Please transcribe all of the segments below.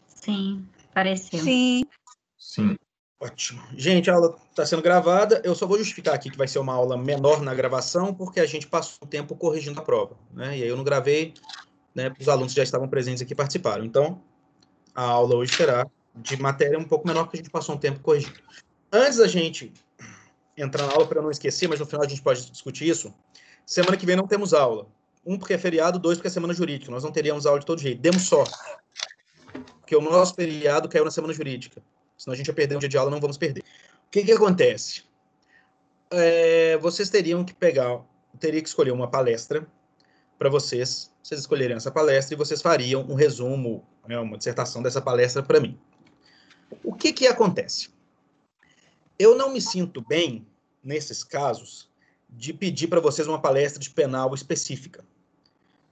Sim, pareceu. Sim. Ótimo. Gente, a aula está sendo gravada. Eu só vou justificar aqui que vai ser uma aula menor na gravação, porque a gente passou um tempo corrigindo a prova, né? E aí eu não gravei, né? Os alunos que já estavam presentes aqui participaram. Então, a aula hoje será de matéria um pouco menor, porque a gente passou um tempo corrigindo. Antes da gente entrar na aula, para eu não esquecer, mas no final a gente pode discutir isso, semana que vem não temos aula. 1, porque é feriado, 2, porque é semana jurídica. Nós não teríamos aula de todo jeito. Demos sorte, porque o nosso feriado caiu na semana jurídica. Senão a gente ia perder um dia de aula, não vamos perder. O que acontece? Vocês teria que escolher uma palestra para vocês escolheriam essa palestra e vocês fariam um resumo, né, uma dissertação dessa palestra para mim. O que acontece? Eu não me sinto bem, nesses casos, de pedir para vocês uma palestra de penal específica,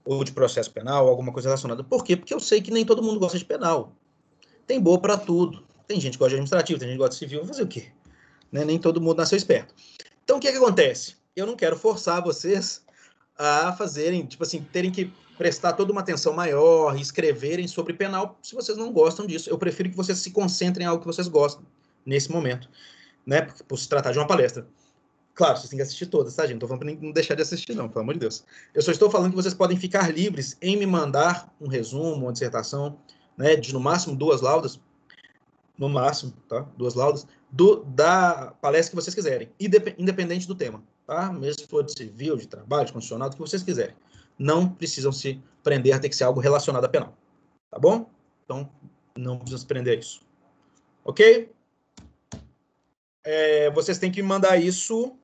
ou de processo penal, alguma coisa relacionada. Por quê? Porque eu sei que nem todo mundo gosta de penal. Tem boa para tudo. Tem gente que gosta de administrativo, tem gente que gosta de civil, vai fazer o quê? Né? Nem todo mundo nasceu esperto. Então, o que acontece? Eu não quero forçar vocês a fazerem, tipo assim, terem que prestar toda uma atenção maior, escreverem sobre penal, se vocês não gostam disso. Eu prefiro que vocês se concentrem em algo que vocês gostam, nesse momento, né? Por se tratar de uma palestra. Claro, vocês têm que assistir todas, tá, gente? Não tô falando pra não deixar de assistir, não, pelo amor de Deus. Eu só estou falando que vocês podem ficar livres em me mandar um resumo, uma dissertação, né, de no máximo 2 laudas, no máximo, tá? 2 laudas, da palestra que vocês quiserem, independente do tema, tá? Mesmo se for de civil, de trabalho, de constitucional, do que vocês quiserem. Não precisam se prender a ter que ser algo relacionado a penal, tá bom? Então, não precisam se prender a isso. Ok? Vocês têm que me mandar isso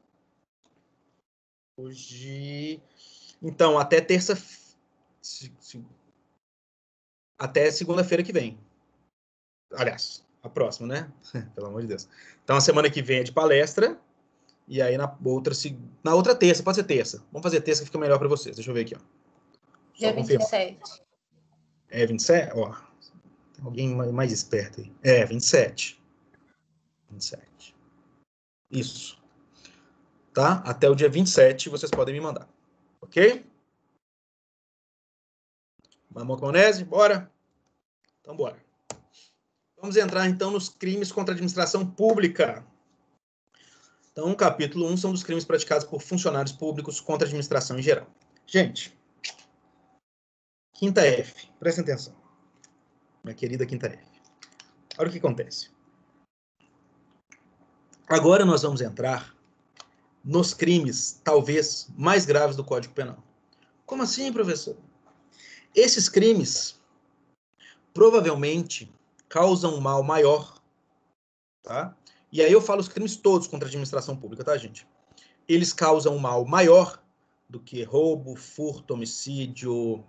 hoje. Então, até até segunda-feira que vem. Aliás, a próxima, né? Pelo amor de Deus. Então, a semana que vem é de palestra. E aí, na outra terça, pode ser terça. Vamos fazer terça que fica melhor para vocês. Deixa eu ver aqui, ó. Dia 27. É 27? Ó, tem alguém mais esperto aí. 27. 27. Isso. Tá? Até o dia 27 vocês podem me mandar. Ok? Mamão com maionese? Bora? Então, bora. Vamos entrar, então, nos crimes contra a administração pública. Então, o capítulo 1 são dos crimes praticados por funcionários públicos contra a administração em geral. Gente, quinta F, prestem atenção. Minha querida quinta F. Olha o que acontece. Agora nós vamos entrar nos crimes, talvez, mais graves do Código Penal. Como assim, professor? Esses crimes provavelmente causam um mal maior, tá? E aí eu falo os crimes todos contra a administração pública, tá, gente? Eles causam um mal maior do que roubo, furto, homicídio,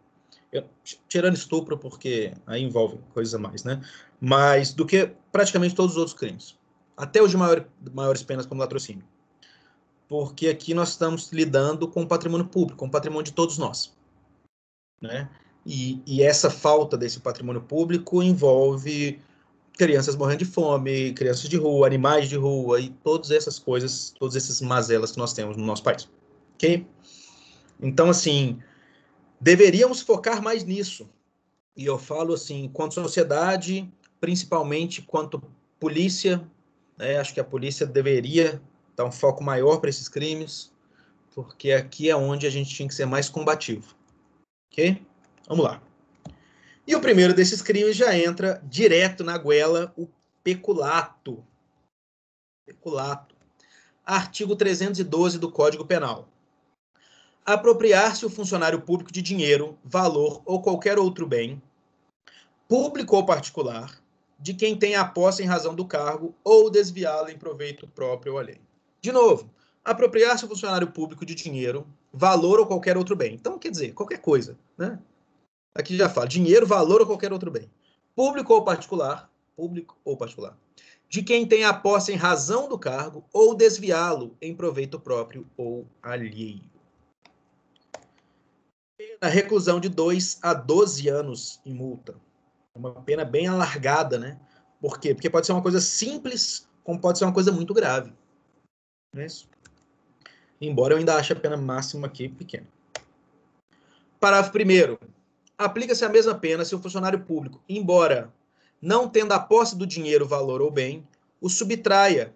tirando estupro, porque aí envolve coisas a mais, né? Mas do que praticamente todos os outros crimes. Até os de maiores penas, como latrocínio. Porque aqui nós estamos lidando com o patrimônio público, com o patrimônio de todos nós, né? E essa falta desse patrimônio público envolve crianças morrendo de fome, crianças de rua, animais de rua e todas essas coisas, todas essas mazelas que nós temos no nosso país. Ok? Então, assim, deveríamos focar mais nisso. E eu falo assim, quanto sociedade, principalmente quanto polícia, né? Acho que a polícia deveria dar um foco maior para esses crimes, porque aqui é onde a gente tinha que ser mais combativo. Ok? Vamos lá. E o primeiro desses crimes já entra direto na goela, o peculato. Peculato. Artigo 312 do Código Penal. Apropriar-se o funcionário público de dinheiro, valor ou qualquer outro bem, público ou particular, de quem tem a posse em razão do cargo ou desviá-lo em proveito próprio ou alheio. De novo, apropriar-se o funcionário público de dinheiro, valor ou qualquer outro bem. Então, quer dizer, qualquer coisa, né? Aqui já fala, dinheiro, valor ou qualquer outro bem. Público ou particular, de quem tem a posse em razão do cargo ou desviá-lo em proveito próprio ou alheio. A reclusão de 2 a 12 anos em multa. Uma pena bem alargada, né? Por quê? Porque pode ser uma coisa simples, como pode ser uma coisa muito grave. Não é isso? Embora eu ainda ache a pena máxima aqui pequena. Parágrafo 1º. aplica-se a mesma pena se o funcionário público, embora não tendo a posse do dinheiro, valor ou bem, o subtraia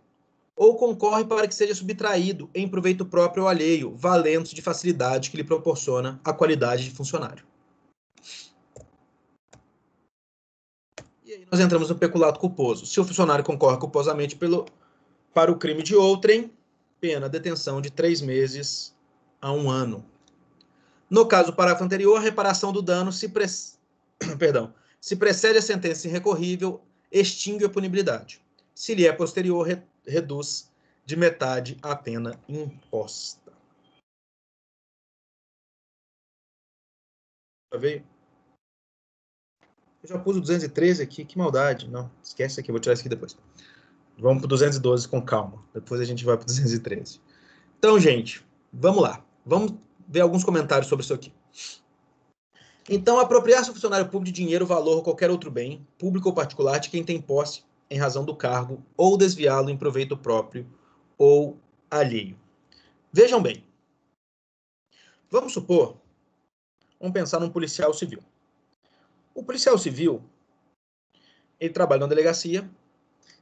ou concorre para que seja subtraído em proveito próprio ou alheio, valendo-se de facilidade que lhe proporciona a qualidade de funcionário. E aí nós entramos no peculato culposo. Se o funcionário concorre culposamente para o crime de outrem, pena detenção de 3 meses a 1 ano. No caso do parágrafo anterior, a reparação do dano se precede a sentença irrecorrível, extingue a punibilidade. Se lhe é posterior, reduz de metade a pena imposta. Já veio? Eu já pus o 213 aqui, que maldade. Não, esquece aqui, eu vou tirar isso aqui depois. Vamos para o 212 com calma. Depois a gente vai para o 213. Então, gente, vamos lá. Vamos ver alguns comentários sobre isso aqui. Então, apropriar-se ao funcionário público de dinheiro, valor ou qualquer outro bem, público ou particular, de quem tem posse em razão do cargo, ou desviá-lo em proveito próprio ou alheio. Vejam bem. Vamos supor, vamos pensar num policial civil. O policial civil, ele trabalha na delegacia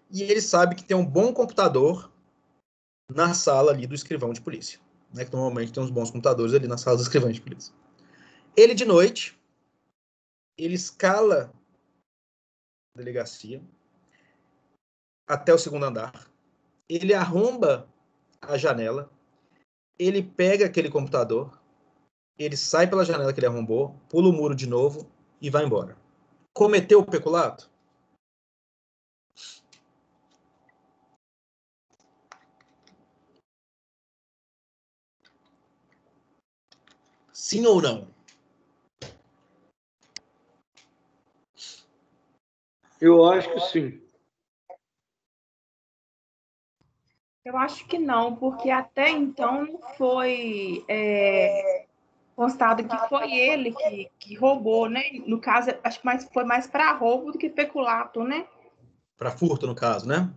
e ele sabe que tem um bom computador na sala ali do escrivão de polícia. Né, que normalmente tem uns bons computadores ali na sala do escrivão de polícia. Ele, de noite, ele escala a delegacia até o 2º andar, ele arromba a janela, ele pega aquele computador, ele sai pela janela que ele arrombou, pula o muro de novo e vai embora. Cometeu o peculato? Sim ou não? Eu acho que sim. Eu acho que não, porque até então não foi constado que foi ele que roubou, né? No caso, acho que foi mais para roubo do que peculato, né? Para furto, no caso, né?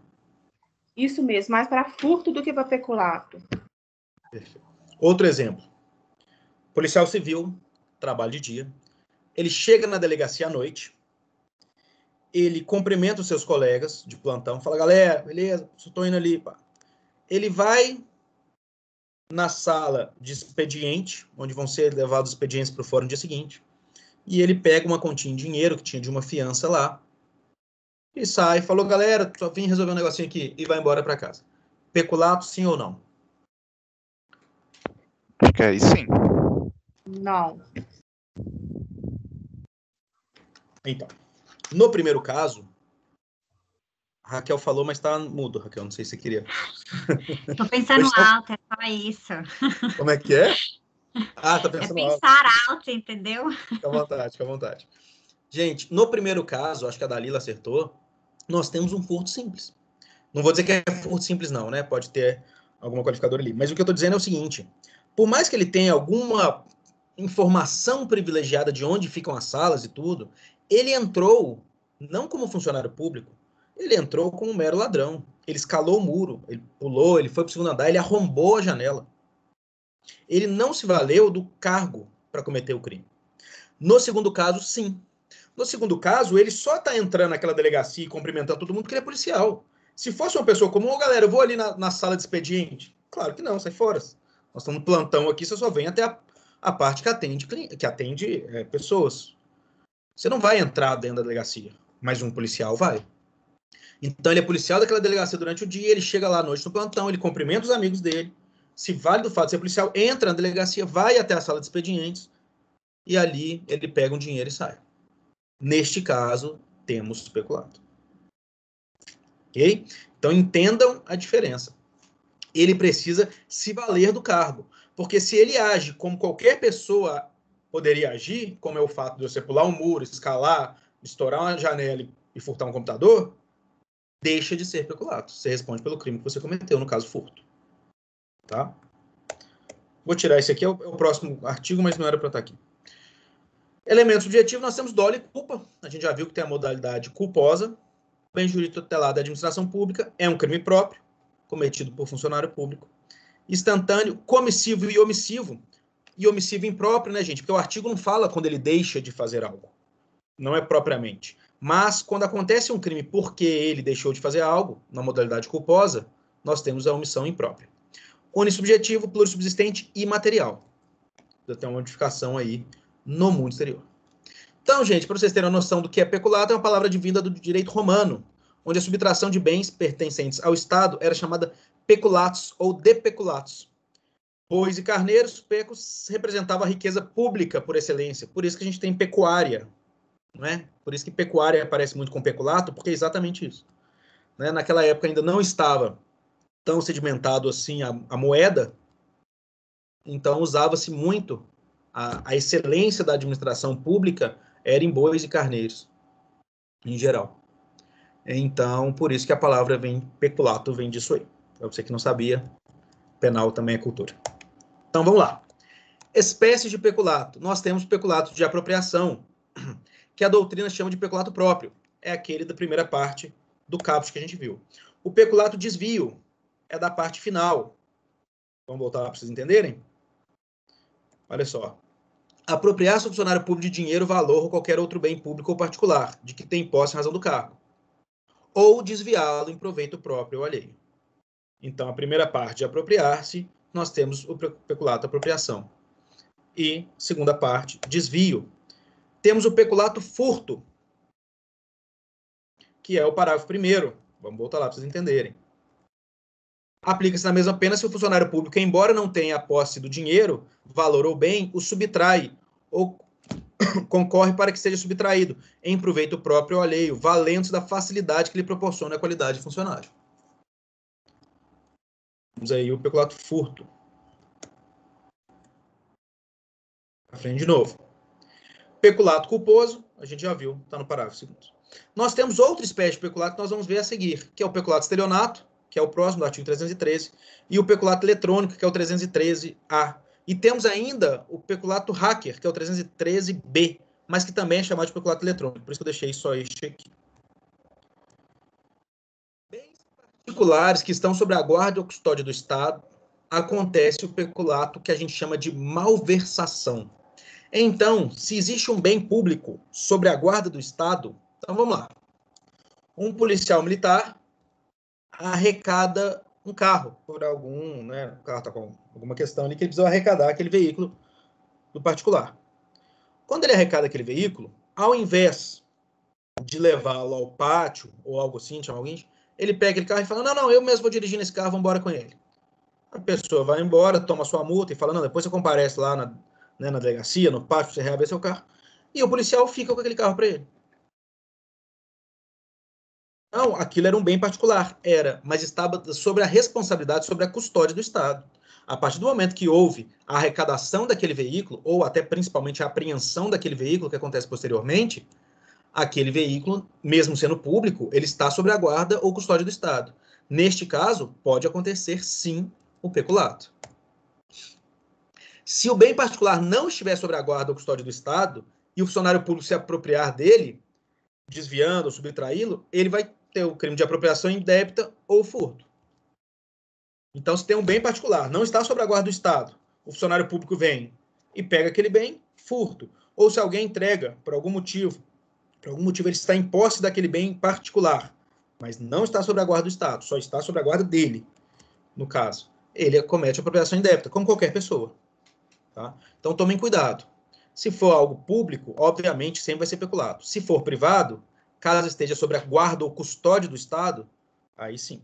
Isso mesmo, mais para furto do que para peculato. Perfeito. Outro exemplo. Policial civil, trabalho de dia. Ele chega na delegacia à noite, ele cumprimenta os seus colegas de plantão, fala, galera, beleza, só tô indo ali, pá. Ele vai na sala de expediente, onde vão ser levados os expedientes para o fórum no dia seguinte, e ele pega uma continha em dinheiro que tinha de uma fiança lá, e sai, falou, galera, só vim resolver um negocinho aqui, e vai embora para casa. Peculato, sim ou não? Acho que aí sim. Não. Então, no primeiro caso, a Raquel falou, mas tá mudo, Raquel, não sei se você queria. Tô pensando alto, é só isso. Como é que é? Ah, tá pensando alto. Pensar alto, entendeu? Fica à vontade, fica à vontade. Gente, no primeiro caso, acho que a Dalila acertou, nós temos um furto simples. Não vou dizer que é furto simples não, né? Pode ter alguma qualificadora ali. Mas o que eu estou dizendo é o seguinte, por mais que ele tenha alguma informação privilegiada de onde ficam as salas e tudo, ele entrou, não como funcionário público, ele entrou como um mero ladrão. Ele escalou o muro, ele pulou, ele foi para o 2º andar, ele arrombou a janela. Ele não se valeu do cargo para cometer o crime. No segundo caso, sim. No segundo caso, ele só está entrando naquela delegacia e cumprimentando todo mundo porque ele é policial. Se fosse uma pessoa comum, oh, galera, eu vou ali na sala de expediente. Claro que não, sai fora. Nós estamos no plantão aqui, você só vem até a parte que atende pessoas. Você não vai entrar dentro da delegacia, mas um policial vai. Então ele é policial daquela delegacia durante o dia, ele chega lá à noite no plantão, ele cumprimenta os amigos dele, se vale do fato de ser policial, entra na delegacia, vai até a sala de expedientes e ali ele pega um dinheiro e sai. Neste caso, temos peculato. Ok? Então entendam a diferença. Ele precisa se valer do cargo, porque se ele age como qualquer pessoa poderia agir, como é o fato de você pular um muro, escalar, estourar uma janela e furtar um computador, deixa de ser peculato. Você responde pelo crime que você cometeu, no caso furto. Tá? Vou tirar esse aqui, é o próximo artigo, mas não era para estar aqui. Elementos subjetivos, nós temos dolo e culpa. A gente já viu que tem a modalidade culposa. Bem jurídico tutelado da administração pública é um crime próprio, cometido por funcionário público. Instantâneo, comissivo e omissivo. e omissivo impróprio, né, gente? Porque o artigo não fala quando ele deixa de fazer algo. Não é propriamente. Mas, quando acontece um crime porque ele deixou de fazer algo, na modalidade culposa, nós temos a omissão imprópria. Unissubjetivo, plurissubsistente e material. Já tem uma modificação aí no mundo exterior. Então, gente, para vocês terem uma noção do que é peculato, é uma palavra advinda do direito romano, onde a subtração de bens pertencentes ao Estado era chamada peculatus ou depeculatus. Bois e carneiros, pecus, representava a riqueza pública por excelência. Por isso que a gente tem pecuária, não é? Por isso que pecuária aparece muito com peculato, porque é exatamente isso. Né? Naquela época ainda não estava tão sedimentado assim a moeda, então usava-se muito a excelência da administração pública era em bois e carneiros, em geral. Então, por isso que a palavra peculato vem disso aí. Para você que não sabia, penal também é cultura. Então, vamos lá. Espécies de peculato. Nós temos peculato de apropriação, que a doutrina chama de peculato próprio. É aquele da primeira parte do caput que a gente viu. O peculato desvio é da parte final. Vamos voltar lá para vocês entenderem? Olha só. Apropriar-se ao funcionário público de dinheiro, valor ou qualquer outro bem público ou particular, de que tem posse em razão do cargo. Ou desviá-lo em proveito próprio ou alheio. Então, a primeira parte de apropriar-se, nós temos o peculato apropriação. E, segunda parte, desvio. Temos o peculato furto, que é o parágrafo 1º. Vamos voltar lá para vocês entenderem. Aplica-se na mesma pena se o funcionário público, embora não tenha a posse do dinheiro, valor ou bem, o subtrai ou concorre para que seja subtraído em proveito próprio ou alheio, valendo-se da facilidade que lhe proporciona a qualidade de funcionário. Vamos aí o peculato furto. Para frente de novo. Peculato culposo, a gente já viu, está no parágrafo 2º. Nós temos outra espécie de peculato que nós vamos ver a seguir, que é o peculato estelionato, que é o próximo do artigo 313, e o peculato eletrônico, que é o 313-A. E temos ainda o peculato hacker, que é o 313-B, mas que também é chamado de peculato eletrônico, por isso que eu deixei só este aqui. Bens particulares que estão sob a guarda ou custódia do Estado, acontece o peculato que a gente chama de malversação. Então, se existe um bem público sobre a guarda do Estado, então vamos lá. Um policial militar arrecada um carro por algum, né? O carro está com alguma questão ali que ele precisa arrecadar aquele veículo do particular. Quando ele arrecada aquele veículo, ao invés de levá-lo ao pátio ou algo assim, chamar alguém, ele pega aquele carro e fala: não, eu mesmo vou dirigir nesse carro, vamos embora com ele. A pessoa vai embora, toma sua multa e fala: não, depois você comparece lá na delegacia, no pátio, você reaver seu carro. E o policial fica com aquele carro para ele. Não, aquilo era um bem particular, mas estava sobre a responsabilidade, sobre a custódia do Estado. A partir do momento que houve a arrecadação daquele veículo, ou até principalmente a apreensão daquele veículo, que acontece posteriormente, aquele veículo, mesmo sendo público, ele está sob a guarda ou custódia do Estado. Neste caso, pode acontecer, sim, o peculato. Se o bem particular não estiver sob a guarda ou custódia do Estado, e o funcionário público se apropriar dele, desviando ou subtraí-lo, ele vai ter o crime de apropriação indébita ou furto. Então, se tem um bem particular, não está sob a guarda do Estado, o funcionário público vem e pega aquele bem, furto. Ou se alguém entrega, por algum motivo ele está em posse daquele bem particular, mas não está sob a guarda do Estado, só está sob a guarda dele, no caso. Ele comete apropriação indébita, como qualquer pessoa. Tá? Então, tomem cuidado. Se for algo público, obviamente, sempre vai ser peculado. Se for privado, caso esteja sob a guarda ou custódia do Estado, aí sim.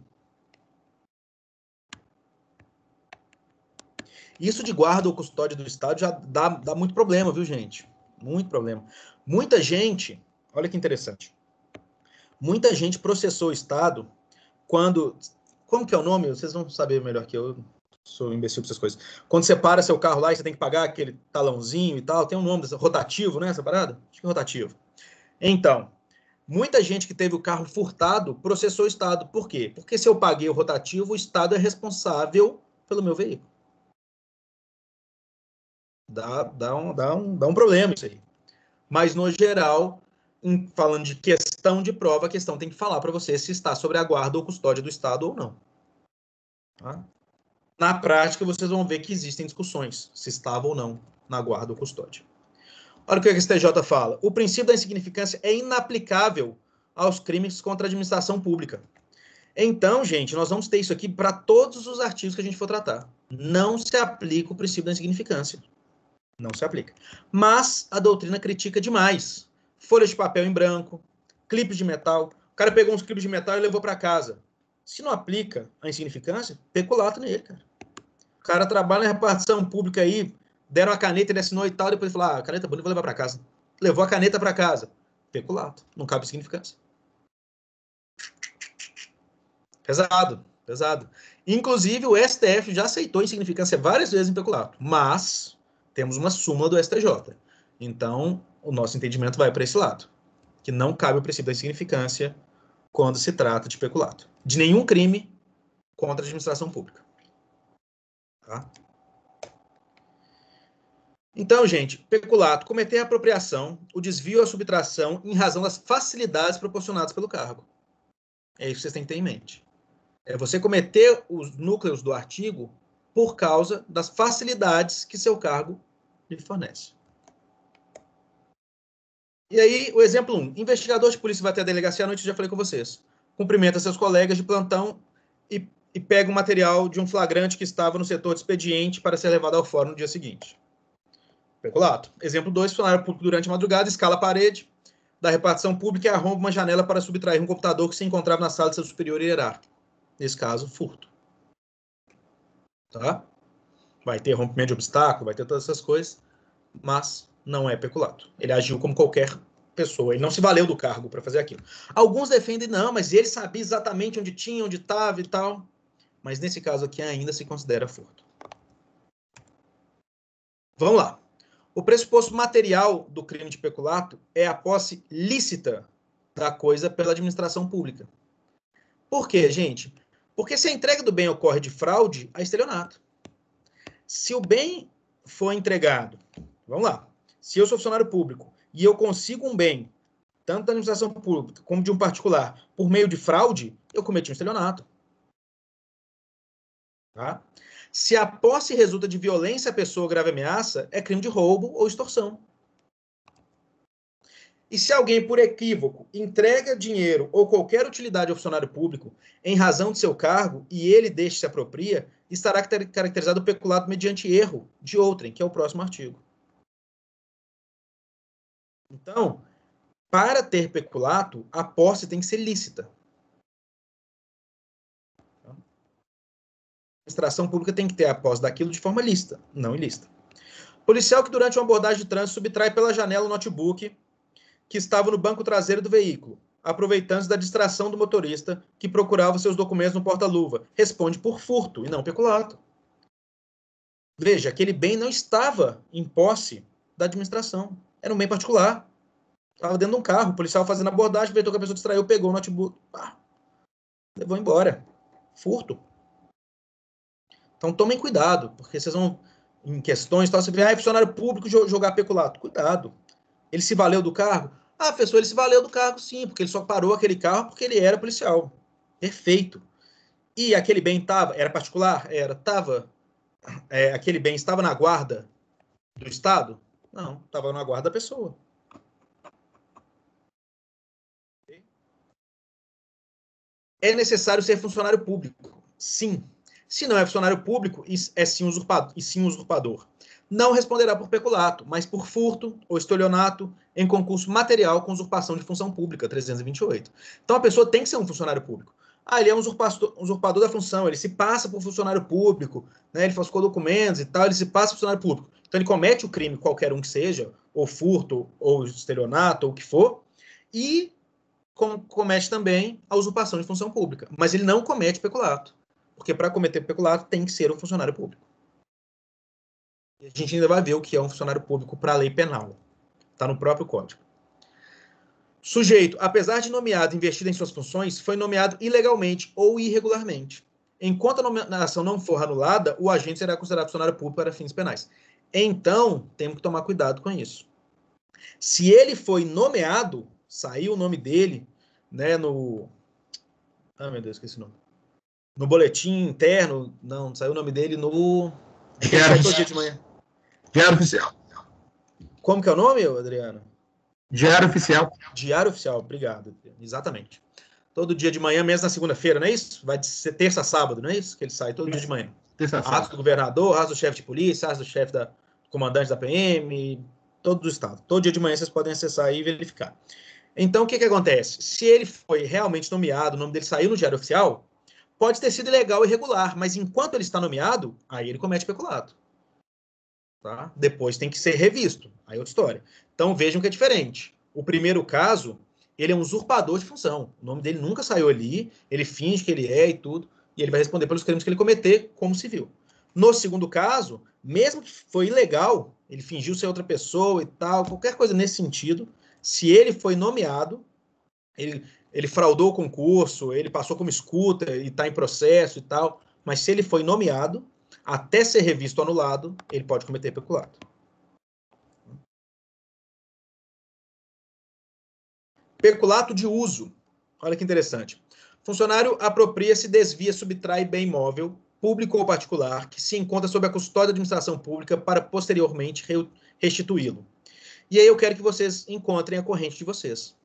Isso de guarda ou custódia do Estado já dá muito problema, viu, gente? Muito problema. Muita gente, olha que interessante, muita gente processou o Estado quando... Como que é o nome? Vocês vão saber melhor que eu sou imbecil para essas coisas. Quando você para seu carro lá e você tem que pagar aquele talãozinho e tal, tem um nome, rotativo, né, essa parada? Acho que é rotativo. Então, muita gente que teve o carro furtado processou o Estado. Por quê? Porque se eu paguei o rotativo, o Estado é responsável pelo meu veículo. Dá um problema isso aí. Mas, no geral, falando de questão de prova, a questão tem que falar para você se está sobre a guarda ou custódia do Estado ou não. Tá? Na prática, vocês vão ver que existem discussões, se estava ou não na guarda ou custódia. Olha o que a STJ fala. O princípio da insignificância é inaplicável aos crimes contra a administração pública. Então, gente, nós vamos ter isso aqui para todos os artigos que a gente for tratar. Não se aplica o princípio da insignificância. Não se aplica. Mas a doutrina critica demais. Folhas de papel em branco, clipes de metal. O cara pegou uns clipes de metal e levou para casa. Se não aplica a insignificância, peculato nele, cara. O cara trabalha na repartição pública aí, deram a caneta, ele assinou e tal, depois ele falou, a caneta bonita, vou levar para casa. Levou a caneta para casa. Peculato. Não cabe insignificância. Pesado, pesado. Inclusive, o STF já aceitou insignificância várias vezes em peculato, mas temos uma súmula do STJ. Então, o nosso entendimento vai para esse lado, que não cabe o princípio da insignificância quando se trata de peculato. De nenhum crime contra a administração pública. Tá? Então, gente, peculato, cometer a apropriação, o desvio ou a subtração em razão das facilidades proporcionadas pelo cargo. É isso que vocês têm que ter em mente. É você cometer os núcleos do artigo por causa das facilidades que seu cargo lhe fornece. E aí, o exemplo 1. Investigador de polícia vai até a delegacia à noite, já falei com vocês. Cumprimenta seus colegas de plantão e pega o material de um flagrante que estava no setor de expediente para ser levado ao fórum no dia seguinte. Peculato. Exemplo 2. Funcionário público durante a madrugada escala a parede da repartição pública e arromba uma janela para subtrair um computador que se encontrava na sala de seu superior hierárquico. Nesse caso, furto. Tá? Vai ter rompimento de obstáculo, vai ter todas essas coisas, mas não é peculato. Ele agiu como qualquer pessoa, ele não se valeu do cargo para fazer aquilo. Alguns defendem, não, mas ele sabia exatamente onde tinha, onde estava e tal. Mas nesse caso aqui ainda se considera furto. Vamos lá. O pressuposto material do crime de peculato é a posse lícita da coisa pela administração pública. Por quê, gente? Porque se a entrega do bem ocorre de fraude, há estelionato. Se o bem for entregado, vamos lá, se eu sou funcionário público e eu consigo um bem, tanto da administração pública como de um particular, por meio de fraude, eu cometi um estelionato. Tá? Se a posse resulta de violência à pessoa ou grave ameaça, é crime de roubo ou extorsão. E se alguém, por equívoco, entrega dinheiro ou qualquer utilidade ao funcionário público em razão de seu cargo e ele deixa se apropria, estará caracterizado o peculato mediante erro de outrem, que é o próximo artigo. Então, para ter peculato, a posse tem que ser lícita. A administração pública tem que ter a posse daquilo de forma lícita, não ilícita. Policial que durante uma abordagem de trânsito subtrai pela janela o notebook que estava no banco traseiro do veículo, aproveitando-se da distração do motorista que procurava seus documentos no porta-luva. Responde por furto e não peculato. Veja, aquele bem não estava em posse da administração. Era um bem particular. Estava dentro de um carro, o policial fazendo abordagem, veio que a pessoa distraiu, pegou o notebook, levou embora. Furto. Então tomem cuidado, porque vocês vão, em questões, você vê, funcionário público jogar peculato. Cuidado. Ele se valeu do cargo? Professor, ele se valeu do cargo, sim, porque ele só parou aquele carro porque ele era policial. Perfeito. E aquele bem era particular? Era. Aquele bem estava na guarda do Estado? Não, estava na guarda da pessoa. É necessário ser funcionário público? Sim. Se não é funcionário público, é sim usurpador. Não responderá por peculato, mas por furto ou estelionato em concurso material com usurpação de função pública, 328. Então, a pessoa tem que ser um funcionário público. Ele é um usurpador da função, ele se passa por funcionário público, né? Ele falsificou documentos e tal, ele se passa por funcionário público. Então, ele comete o crime, qualquer um que seja, ou furto, ou estelionato, ou o que for, e comete também a usurpação de função pública. Mas ele não comete peculato, porque para cometer peculato tem que ser um funcionário público. A gente ainda vai ver o que é um funcionário público para a lei penal. Está no próprio código. Sujeito, apesar de nomeado e investido em suas funções, foi nomeado ilegalmente ou irregularmente. Enquanto a nomeação não for anulada, o agente será considerado funcionário público para fins penais. Então, temos que tomar cuidado com isso. Se ele foi nomeado, saiu o nome dele, né, no... meu Deus, esqueci o nome. no boletim interno, não saiu o nome dele no... Diário Todo dia de manhã. Diário Oficial. Como que é o nome, Adriano? Diário Oficial. Diário Oficial, obrigado. Exatamente. Todo dia de manhã, mesmo na segunda-feira, não é isso? Vai ser terça a sábado, não é isso? Que ele sai todo dia de manhã. Arrasto do governador, arrasto do chefe de polícia, arrasto do chefe da comandante da PM, todo do estado. Todo dia de manhã vocês podem acessar aí e verificar. Então, o que acontece? Se ele foi realmente nomeado, o nome dele saiu no Diário Oficial, pode ter sido ilegal e irregular, mas enquanto ele está nomeado, aí ele comete peculato. Tá? Depois tem que ser revisto. Aí é outra história. Então, vejam que é diferente. O primeiro caso, ele é um usurpador de função. O nome dele nunca saiu ali, ele finge que ele é e tudo, e ele vai responder pelos crimes que ele cometer como civil. No segundo caso, mesmo que foi ilegal, ele fingiu ser outra pessoa e tal, qualquer coisa nesse sentido, se ele foi nomeado, ele fraudou o concurso, ele passou como escuta e está em processo e tal, mas se ele foi nomeado, até ser revisto ou anulado, ele pode cometer peculato. Peculato de uso. Olha que interessante. Funcionário apropria-se, desvia, subtrai bem imóvel, público ou particular, que se encontra sob a custódia da administração pública para posteriormente restituí-lo. E aí eu quero que vocês encontrem a corrente de vocês.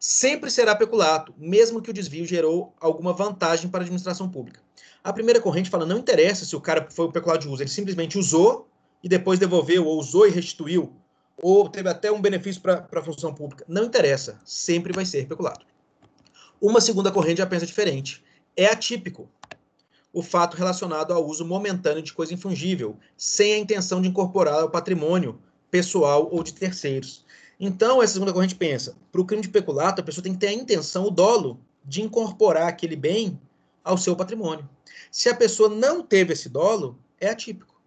Sempre será peculato, mesmo que o desvio gerou alguma vantagem para a administração pública. A primeira corrente fala, não interessa se o cara foi o peculato de uso, ele simplesmente usou e depois devolveu, ou usou e restituiu, ou teve até um benefício para a função pública. Não interessa, sempre vai ser peculato. Uma segunda corrente já pensa diferente. É atípico o fato relacionado ao uso momentâneo de coisa infungível, sem a intenção de incorporar ao patrimônio pessoal ou de terceiros. Então, essa segunda corrente pensa, para o crime de peculato, a pessoa tem que ter a intenção, o dolo, de incorporar aquele bem ao seu patrimônio. Se a pessoa não teve esse dolo, é atípico.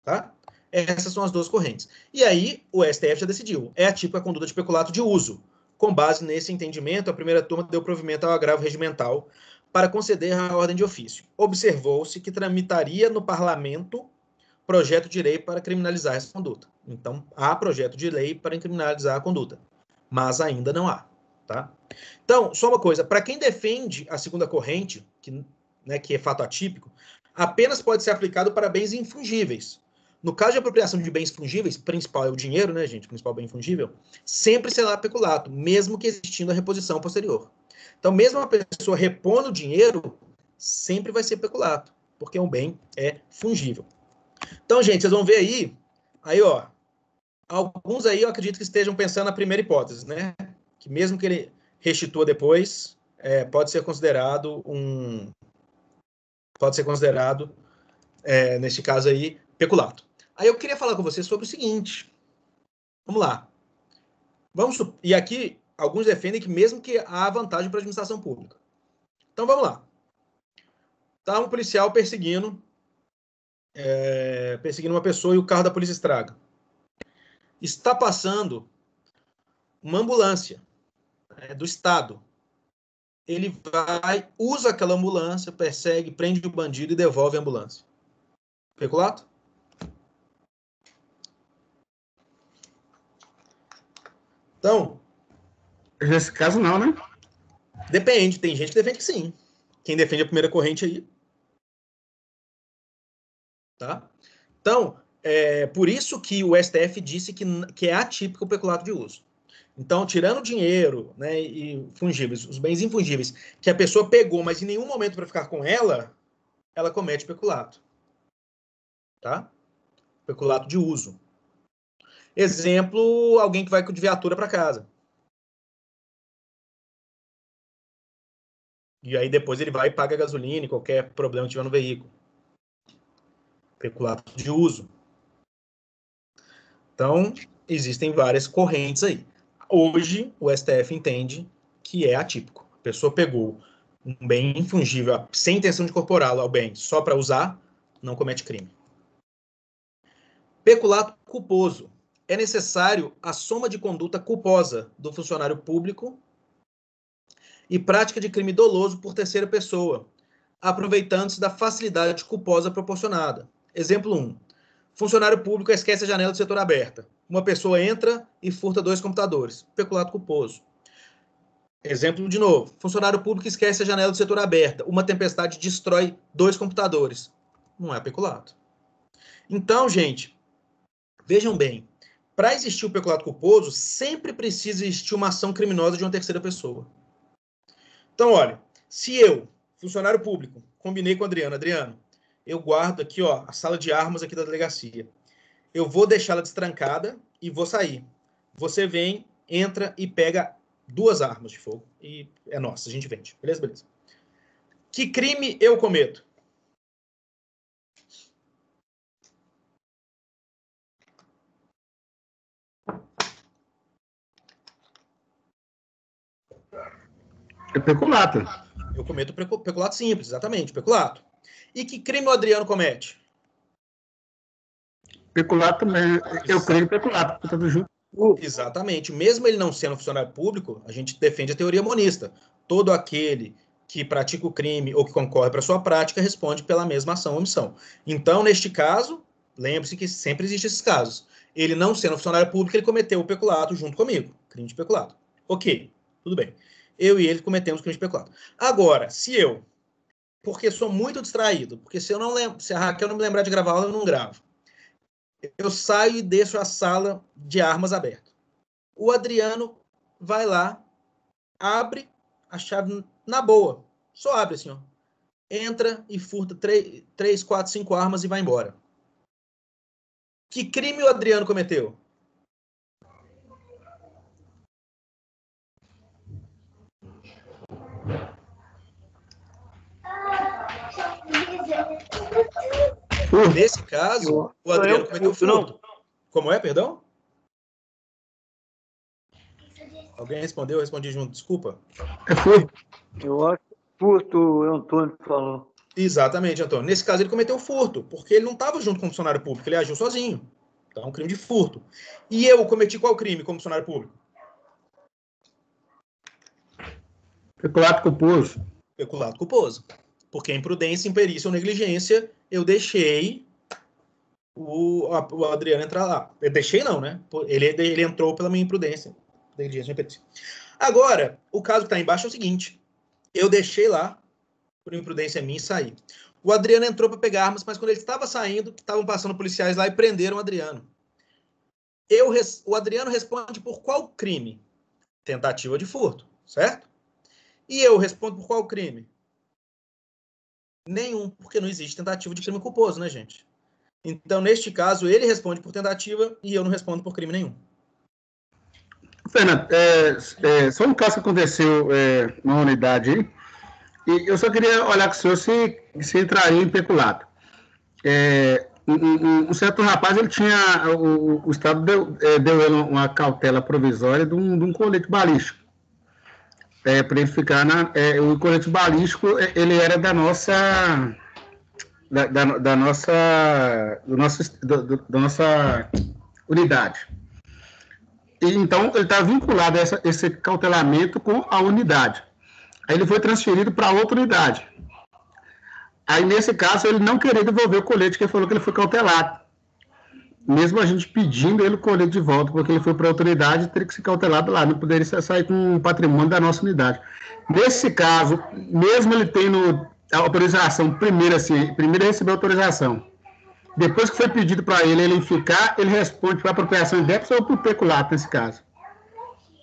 Tá? Essas são as duas correntes. E aí, o STF já decidiu. É atípico a conduta de peculato de uso. Com base nesse entendimento, a primeira turma deu provimento ao agravo regimental para conceder a ordem de ofício. Observou-se que tramitaria no parlamento projeto de lei para criminalizar essa conduta. Então, há projeto de lei para criminalizar a conduta, mas ainda não há. Tá? Então, só uma coisa, para quem defende a segunda corrente, que é fato atípico, apenas pode ser aplicado para bens infungíveis. No caso de apropriação de bens fungíveis, principal é o dinheiro, né, gente? Principal bem fungível, sempre será peculato, mesmo que existindo a reposição posterior. Então, mesmo a pessoa repondo o dinheiro, sempre vai ser peculato, porque um bem é fungível. Então, gente, vocês vão ver aí, ó, alguns aí eu acredito que estejam pensando na primeira hipótese, né? Que mesmo que ele restitua depois, pode ser considerado neste caso aí, peculato. Aí eu queria falar com vocês sobre o seguinte. Vamos lá. E aqui, alguns defendem que mesmo que há vantagem para a administração pública. Então, vamos lá. Está um policial perseguindo uma pessoa e o carro da polícia estraga. Está passando uma ambulância do Estado. Ele vai, usa aquela ambulância, persegue, prende o bandido e devolve a ambulância. Peculato? Então... Nesse caso, não, né? Depende. Tem gente que defende que sim. Quem defende a primeira corrente aí. Tá? Então, por isso que o STF disse que é atípico o peculato de uso. Então, tirando o dinheiro, né, e fungíveis, os bens infungíveis, que a pessoa pegou, mas em nenhum momento para ficar com ela comete peculato. Tá? Peculato de uso. Exemplo, alguém que vai de viatura para casa. E aí depois ele vai e paga gasolina e qualquer problema que tiver no veículo. Peculato de uso. Então, existem várias correntes aí. Hoje, o STF entende que é atípico. A pessoa pegou um bem infungível sem intenção de incorporá-lo ao bem só para usar, não comete crime. Peculato culposo. É necessário a soma de conduta culposa do funcionário público e prática de crime doloso por terceira pessoa, aproveitando-se da facilidade culposa proporcionada. Exemplo 1. Funcionário público esquece a janela do setor aberta. Uma pessoa entra e furta 2 computadores. Peculato culposo. Exemplo de novo. Funcionário público esquece a janela do setor aberta. Uma tempestade destrói 2 computadores. Não é peculato. Então, gente, vejam bem. Para existir o peculato culposo, sempre precisa existir uma ação criminosa de uma terceira pessoa. Então, olha, se eu, funcionário público, combinei com o Adriano, Adriano, eu guardo aqui, ó, a sala de armas aqui da delegacia. Eu vou deixá-la destrancada e vou sair. Você vem, entra e pega 2 armas de fogo e é nossa, a gente vende. Beleza? Beleza. Que crime eu cometo? É peculato. Eu cometo peculato simples, exatamente, peculato. E que crime o Adriano comete? Peculato também. Eu creio peculato, tá tudo junto. Exatamente. Mesmo ele não sendo funcionário público, a gente defende a teoria monista. Todo aquele que pratica o crime ou que concorre para sua prática responde pela mesma ação ou omissão. Então, neste caso, lembre-se que sempre existem esses casos. Ele não sendo funcionário público, ele cometeu o peculato junto comigo. Crime de peculato. Ok, tudo bem. Eu e ele cometemos crime de peculato. Agora, se eu, porque sou muito distraído, porque se a Raquel não me lembrar de gravar aula, eu não gravo. Eu saio e deixo a sala de armas aberta. O Adriano vai lá, abre a chave na boa. Só abre assim, ó. Entra e furta 3, 4, 5 armas e vai embora. Que crime o Adriano cometeu? Nesse caso, o Adriano cometeu furto. Como é, perdão? Alguém respondeu? Eu respondi junto, desculpa. É furto. Eu acho que furto, o Antônio falou. Exatamente, Antônio. Nesse caso, ele cometeu furto, porque ele não estava junto com o funcionário público, ele agiu sozinho. Então, é um crime de furto. E eu cometi qual crime como funcionário público? Peculato culposo. Peculato culposo. Porque imprudência, imperícia ou negligência, eu deixei o Adriano entrar lá. Eu deixei não, né? Ele entrou pela minha imprudência. Negligência, imperícia. Agora, o caso que está embaixo é o seguinte. Eu deixei lá, por imprudência minha, e saí. O Adriano entrou para pegar armas, mas quando ele estava saindo, estavam passando policiais lá e prenderam o Adriano. O Adriano responde por qual crime? Tentativa de furto, certo? E eu respondo por qual crime? Nenhum, porque não existe tentativa de crime culposo, né, gente? Então, neste caso, ele responde por tentativa e eu não respondo por crime nenhum. Fernando, só um caso que aconteceu numa unidade aí, e eu só queria olhar com o senhor se entraria em peculato. Um certo rapaz, ele tinha, o Estado deu ele uma cautela provisória de um colete balístico. Para ele ficar o colete balístico, ele era da nossa unidade. E, então, ele está vinculado a esse cautelamento com a unidade. Aí ele foi transferido para outra unidade. Aí, nesse caso, ele não queria devolver o colete, que ele falou que ele foi cautelado. Mesmo a gente pedindo ele o colete de volta, porque ele foi para a outra unidade, teria que ser cautelado lá, não poderia sair com o patrimônio da nossa unidade. Nesse caso, mesmo ele tendo a autorização, primeiro recebeu a autorização. Depois que foi pedido para ele ficar, ele responde para apropriação indébita ou por peculato, nesse caso?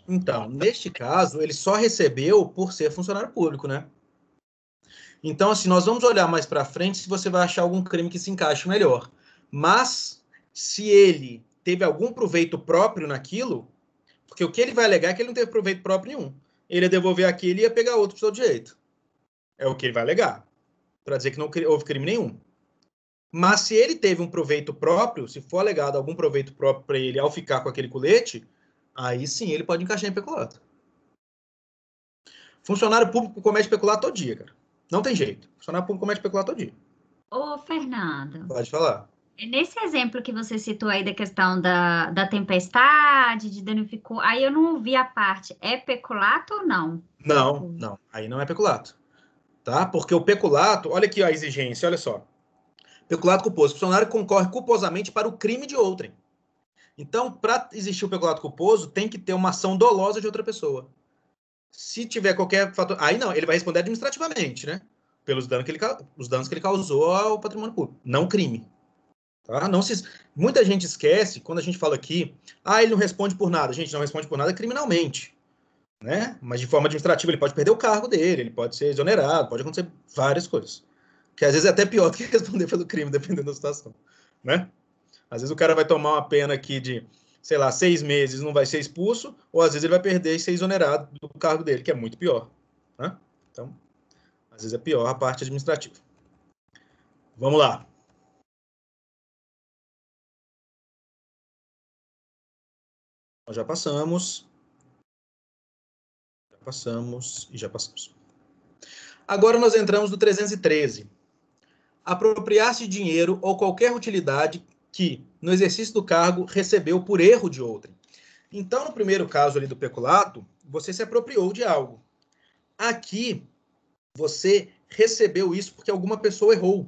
Então, neste caso, ele só recebeu por ser funcionário público, né? Então, assim, nós vamos olhar mais para frente se você vai achar algum crime que se encaixe melhor. Mas, se ele teve algum proveito próprio naquilo, porque o que ele vai alegar é que ele não teve proveito próprio nenhum. Ele ia devolver aquele e ia pegar outro para o seu direito. É o que ele vai alegar, para dizer que não houve crime nenhum. Mas se ele teve um proveito próprio, se for alegado algum proveito próprio para ele ao ficar com aquele colete, aí sim ele pode encaixar em peculato. Funcionário público comete peculato todo dia, cara. Não tem jeito. Funcionário público comete peculato todo dia. Ô, Fernando. Pode falar. Nesse exemplo que você citou aí da questão da tempestade, de danificou, aí eu não ouvi a parte, é peculato ou não? Não. Aí não é peculato. Tá? Porque o peculato, olha aqui a exigência, olha só. Peculato culposo. O funcionário concorre culposamente para o crime de outrem. Então, para existir o peculato culposo, tem que ter uma ação dolosa de outra pessoa. Se tiver qualquer fator... Aí não, ele vai responder administrativamente, né? Pelos danos os danos que ele causou ao patrimônio público, não crime. Tá? Muita gente esquece, quando a gente fala aqui, ele não responde por nada. Gente, não responde por nada criminalmente. Né? Mas de forma administrativa ele pode perder o cargo dele, ele pode ser exonerado, pode acontecer várias coisas. Que às vezes é até pior do que responder pelo crime, dependendo da situação. Né? Às vezes o cara vai tomar uma pena aqui de, sei lá, 6 meses, não vai ser expulso, ou às vezes ele vai perder e ser exonerado do cargo dele, que é muito pior. Né? Então, às vezes é pior a parte administrativa. Vamos lá. Nós já passamos. Já passamos. Agora nós entramos no 313. Apropriar-se de dinheiro ou qualquer utilidade que, no exercício do cargo, recebeu por erro de outrem. Então, no primeiro caso ali do peculato, você se apropriou de algo. Aqui, você recebeu isso porque alguma pessoa errou.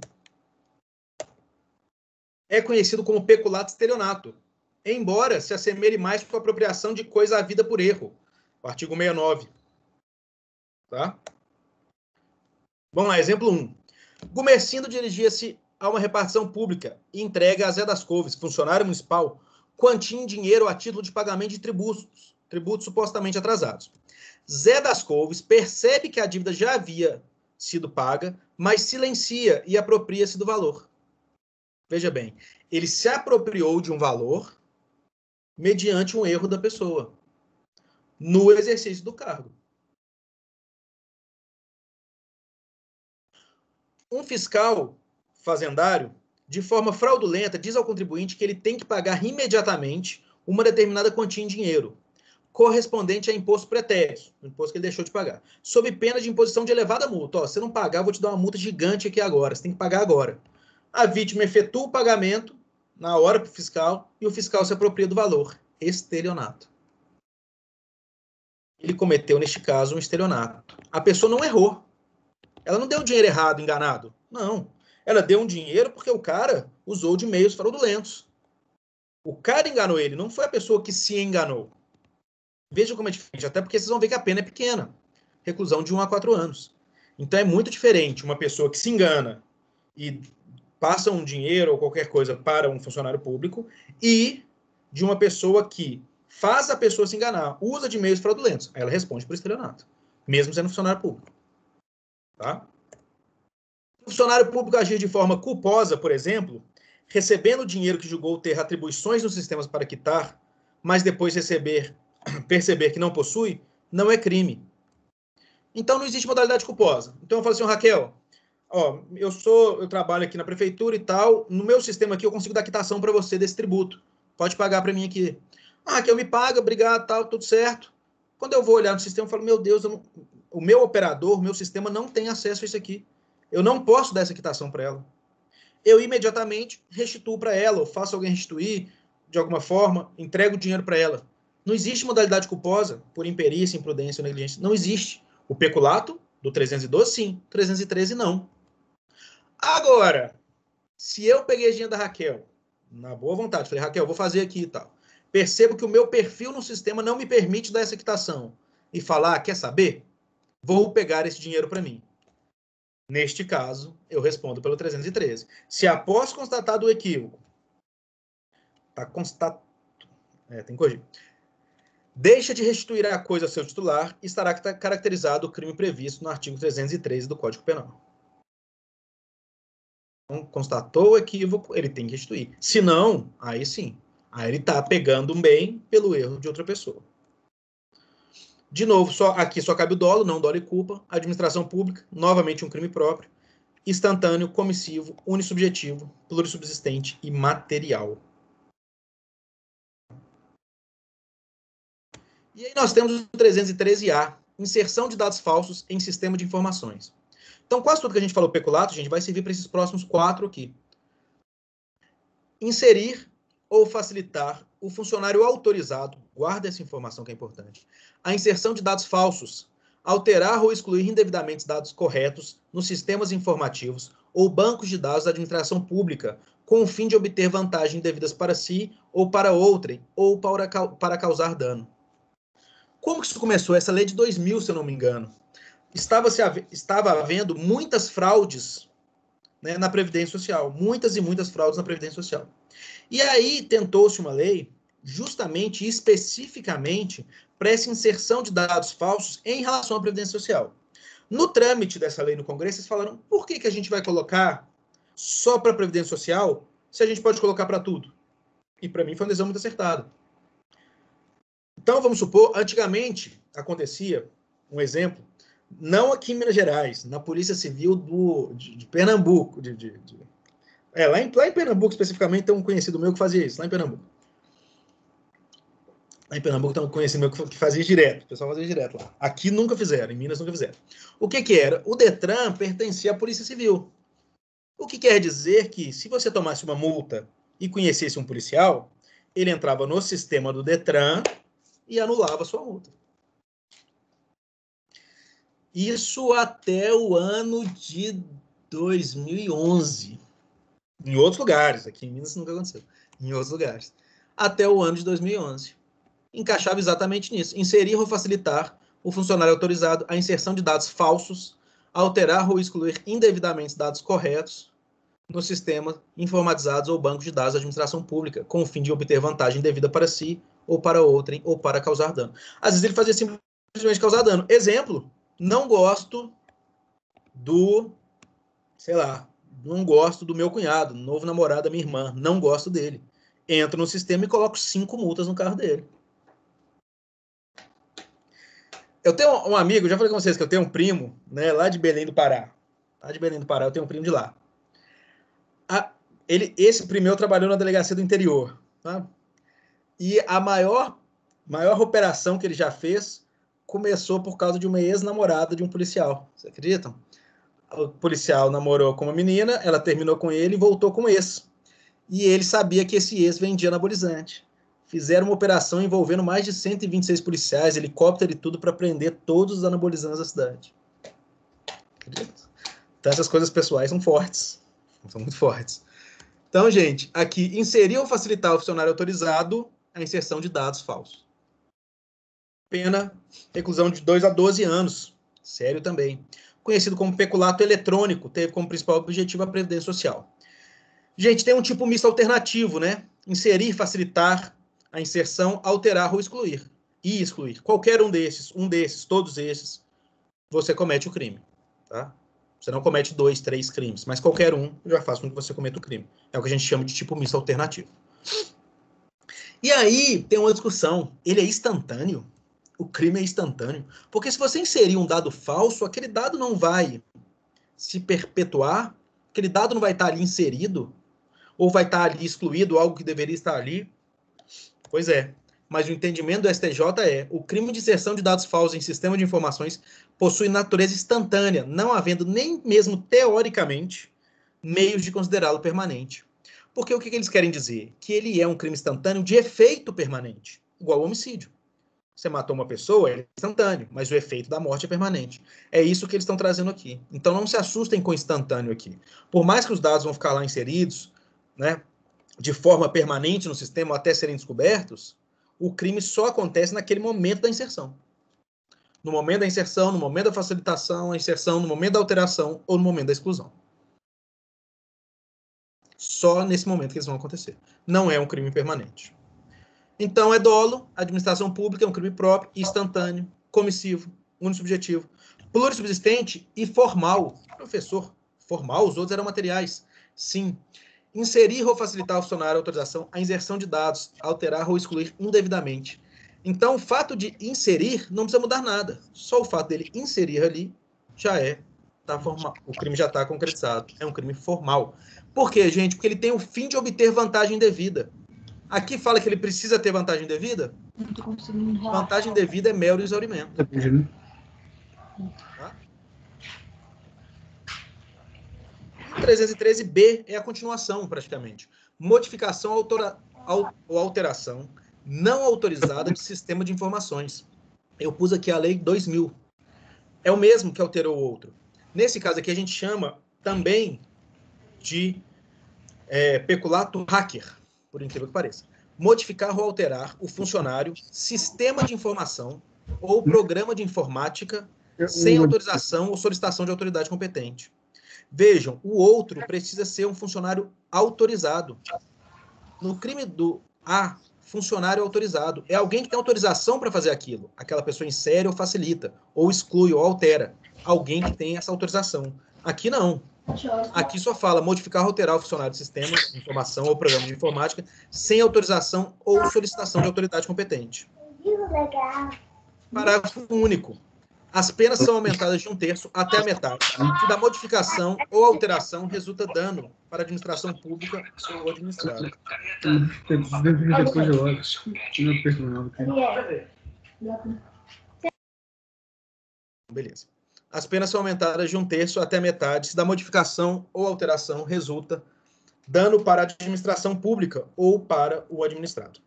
É conhecido como peculato estelionato, embora se assemelhe mais com a apropriação de coisa havida por erro. O artigo 69. Tá? Vamos lá, exemplo 1. Gumercindo dirigia-se a uma repartição pública e entrega a Zé das Couves, funcionário municipal, quantia em dinheiro a título de pagamento de tributos supostamente atrasados. Zé das Couves percebe que a dívida já havia sido paga, mas silencia e apropria-se do valor. Veja bem, ele se apropriou de um valor mediante um erro da pessoa, no exercício do cargo. Um fiscal fazendário, de forma fraudulenta, diz ao contribuinte que ele tem que pagar imediatamente uma determinada quantia em dinheiro, correspondente a imposto pretérito, o imposto que ele deixou de pagar, sob pena de imposição de elevada multa. Se você não pagar, eu vou te dar uma multa gigante aqui agora, você tem que pagar agora. A vítima efetua o pagamento na hora para o fiscal e o fiscal se apropria do valor. Estelionato. Ele cometeu, neste caso, um estelionato. A pessoa não errou. Ela não deu dinheiro errado, enganado. Não. Ela deu um dinheiro porque o cara usou de meios fraudulentos. O cara enganou ele, não foi a pessoa que se enganou. Veja como é diferente, até porque vocês vão ver que a pena é pequena. Reclusão de 1 a 4 anos. Então é muito diferente uma pessoa que se engana e passa um dinheiro ou qualquer coisa para um funcionário público e de uma pessoa que faz a pessoa se enganar, usa de meios fraudulentos. Aí ela responde por estelionato, mesmo sendo funcionário público. Tá? O funcionário público agir de forma culposa, por exemplo, recebendo dinheiro que julgou ter atribuições nos sistemas para quitar, mas depois perceber que não possui, não é crime. Então não existe modalidade culposa. Então eu falo assim, Raquel, eu trabalho aqui na prefeitura e tal, no meu sistema aqui eu consigo dar quitação para você desse tributo. Pode pagar para mim aqui. Raquel me paga, obrigado, tal, tudo certo. Quando eu vou olhar no sistema, eu falo, meu Deus, o meu operador, o meu sistema não tem acesso a isso aqui. Eu não posso dar essa quitação para ela. Eu imediatamente restituo para ela, ou faço alguém restituir de alguma forma, entrego o dinheiro para ela. Não existe modalidade culposa por imperícia, imprudência ou negligência. Não existe. O peculato do 312, sim. 313, não. Agora, se eu peguei a dinheiro da Raquel, na boa vontade, falei, Raquel, vou fazer aqui e tal. Percebo que o meu perfil no sistema não me permite dar essa quitação. E falar, quer saber? Vou pegar esse dinheiro para mim. Neste caso, eu respondo pelo 313. Se após constatado o equívoco, tem que corrigir, deixa de restituir a coisa ao seu titular, estará caracterizado o crime previsto no artigo 313 do Código Penal. Então, constatou o equívoco, ele tem que restituir. Se não, aí sim. Aí ele está pegando um bem pelo erro de outra pessoa. De novo, aqui só cabe o dolo, não dolo e culpa. Administração pública, novamente um crime próprio. Instantâneo, comissivo, unissubjetivo, plurissubsistente e material. E aí nós temos o 313A, inserção de dados falsos em sistema de informações. Então, quase tudo que a gente falou peculato, gente, vai servir para esses próximos 4 aqui. Inserir ou facilitar o funcionário autorizado, guarda essa informação que é importante, a inserção de dados falsos, alterar ou excluir indevidamente dados corretos nos sistemas informativos ou bancos de dados da administração pública, com o fim de obter vantagens indevidas para si ou para outrem, ou para causar dano. Como que isso começou? Essa lei de 2000, se eu não me engano. Estava havendo muitas fraudes, né, na Previdência Social. Muitas e muitas fraudes na Previdência Social. E aí tentou-se uma lei justamente e especificamente para essa inserção de dados falsos em relação à Previdência Social. No trâmite dessa lei no Congresso, eles falaram, por que a gente vai colocar só para a Previdência Social se a gente pode colocar para tudo? E para mim foi uma decisão muito acertada. Então, vamos supor, antigamente acontecia, um exemplo, não aqui em Minas Gerais, na Polícia Civil de Pernambuco. Lá em Pernambuco, especificamente, tem um conhecido meu que fazia isso, lá em Pernambuco. Lá em Pernambuco tem um conhecido meu que fazia isso direto. O pessoal fazia direto lá. Aqui nunca fizeram, em Minas nunca fizeram. O que era? O Detran pertencia à Polícia Civil. O que quer dizer que, se você tomasse uma multa e conhecesse um policial, ele entrava no sistema do Detran e anulava a sua multa. Isso até o ano de 2011. Em outros lugares. Aqui em Minas isso nunca aconteceu. Em outros lugares. Até o ano de 2011. Encaixava exatamente nisso. Inserir ou facilitar o funcionário autorizado a inserção de dados falsos, alterar ou excluir indevidamente dados corretos no sistema informatizados ou bancos de dados da administração pública, com o fim de obter vantagem devida para si ou para outrem, ou para causar dano. Às vezes ele fazia simplesmente causar dano. Exemplo, não gosto não gosto do meu cunhado, novo namorado da minha irmã, não gosto dele. Entro no sistema e coloco 5 multas no carro dele. Eu tenho um amigo, já falei com vocês que eu tenho um primo, né, lá de Belém do Pará. Lá de Belém do Pará, eu tenho um primo de lá. Esse primo meu trabalhou na delegacia do interior. Tá? E a maior operação que ele já fez começou por causa de uma ex-namorada de um policial. Vocês acreditam? O policial namorou com uma menina, ela terminou com ele e voltou com o ex. E ele sabia que esse ex vendia anabolizante. Fizeram uma operação envolvendo mais de 126 policiais, helicóptero e tudo, para prender todos os anabolizantes da cidade. Acredito? Então essas coisas pessoais são fortes. São muito fortes. Então, gente, aqui, inserir ou facilitar o funcionário autorizado a inserção de dados falsos. Pena, reclusão de 2 a 12 anos. Sério também. Conhecido como peculato eletrônico, teve como principal objetivo a Previdência Social. Gente, tem um tipo misto alternativo, né? Inserir, facilitar a inserção, alterar ou excluir. E excluir. Qualquer um desses, todos esses, você comete o crime. Tá? Você não comete 2, 3 crimes, mas qualquer um já faz com que você cometa o crime. É o que a gente chama de tipo misto alternativo. E aí tem uma discussão. Ele é instantâneo? O crime é instantâneo? Porque se você inserir um dado falso, aquele dado não vai se perpetuar, aquele dado não vai estar ali inserido, ou vai estar ali excluído, algo que deveria estar ali. Pois é. Mas o entendimento do STJ é: o crime de inserção de dados falsos em sistema de informações possui natureza instantânea, não havendo nem mesmo teoricamente meios de considerá-lo permanente. Porque o que eles querem dizer? Que ele é um crime instantâneo de efeito permanente, igual ao homicídio. Você matou uma pessoa, é instantâneo, mas o efeito da morte é permanente. É isso que eles estão trazendo aqui. Então não se assustem com o instantâneo aqui. Por mais que os dados vão ficar lá inseridos, né, de forma permanente no sistema até serem descobertos, o crime só acontece naquele momento da inserção. No momento da inserção, no momento da facilitação, a inserção, no momento da alteração ou no momento da exclusão. Só nesse momento que eles vão acontecer. Não é um crime permanente. Então, é dolo, administração pública é um crime próprio, instantâneo, comissivo, unissubjetivo, plurissubsistente e formal. Professor, formal? Os outros eram materiais. Sim. Inserir ou facilitar ao funcionário a autorização a inserção de dados, alterar ou excluir indevidamente. Então, o fato de inserir não precisa mudar nada. Só o fato dele inserir ali já tá formal. O crime já está concretizado. É um crime formal. Por quê, gente? Porque ele tem o fim de obter vantagem devida. Aqui fala que ele precisa ter vantagem devida? Vantagem devida é mero exaurimento. Tá? 313b é a continuação, praticamente. Modificação ou alteração não autorizada de sistema de informações. Eu pus aqui a lei 2000. É o mesmo que alterou o outro. Nesse caso aqui, a gente chama também de peculato hacker, por incrível que pareça. Modificar ou alterar o funcionário, sistema de informação ou programa de informática sem autorização ou solicitação de autoridade competente. Vejam, o outro precisa ser um funcionário autorizado. No crime do A, funcionário autorizado. É alguém que tem autorização para fazer aquilo. Aquela pessoa insere ou facilita, ou exclui ou altera. Alguém que tem essa autorização. Aqui não. Aqui só fala modificar ou alterar o funcionário do sistema de informação ou programa de informática sem autorização ou solicitação de autoridade competente. Parágrafo único. As penas são aumentadas de 1/3 até a metade, se da modificação ou alteração resulta dano para a administração pública ou administrado. Depois eu olho. Não perco não. Beleza. As penas são aumentadas de 1/3 até a metade, se da modificação ou alteração resulta dano para a administração pública ou para o administrado.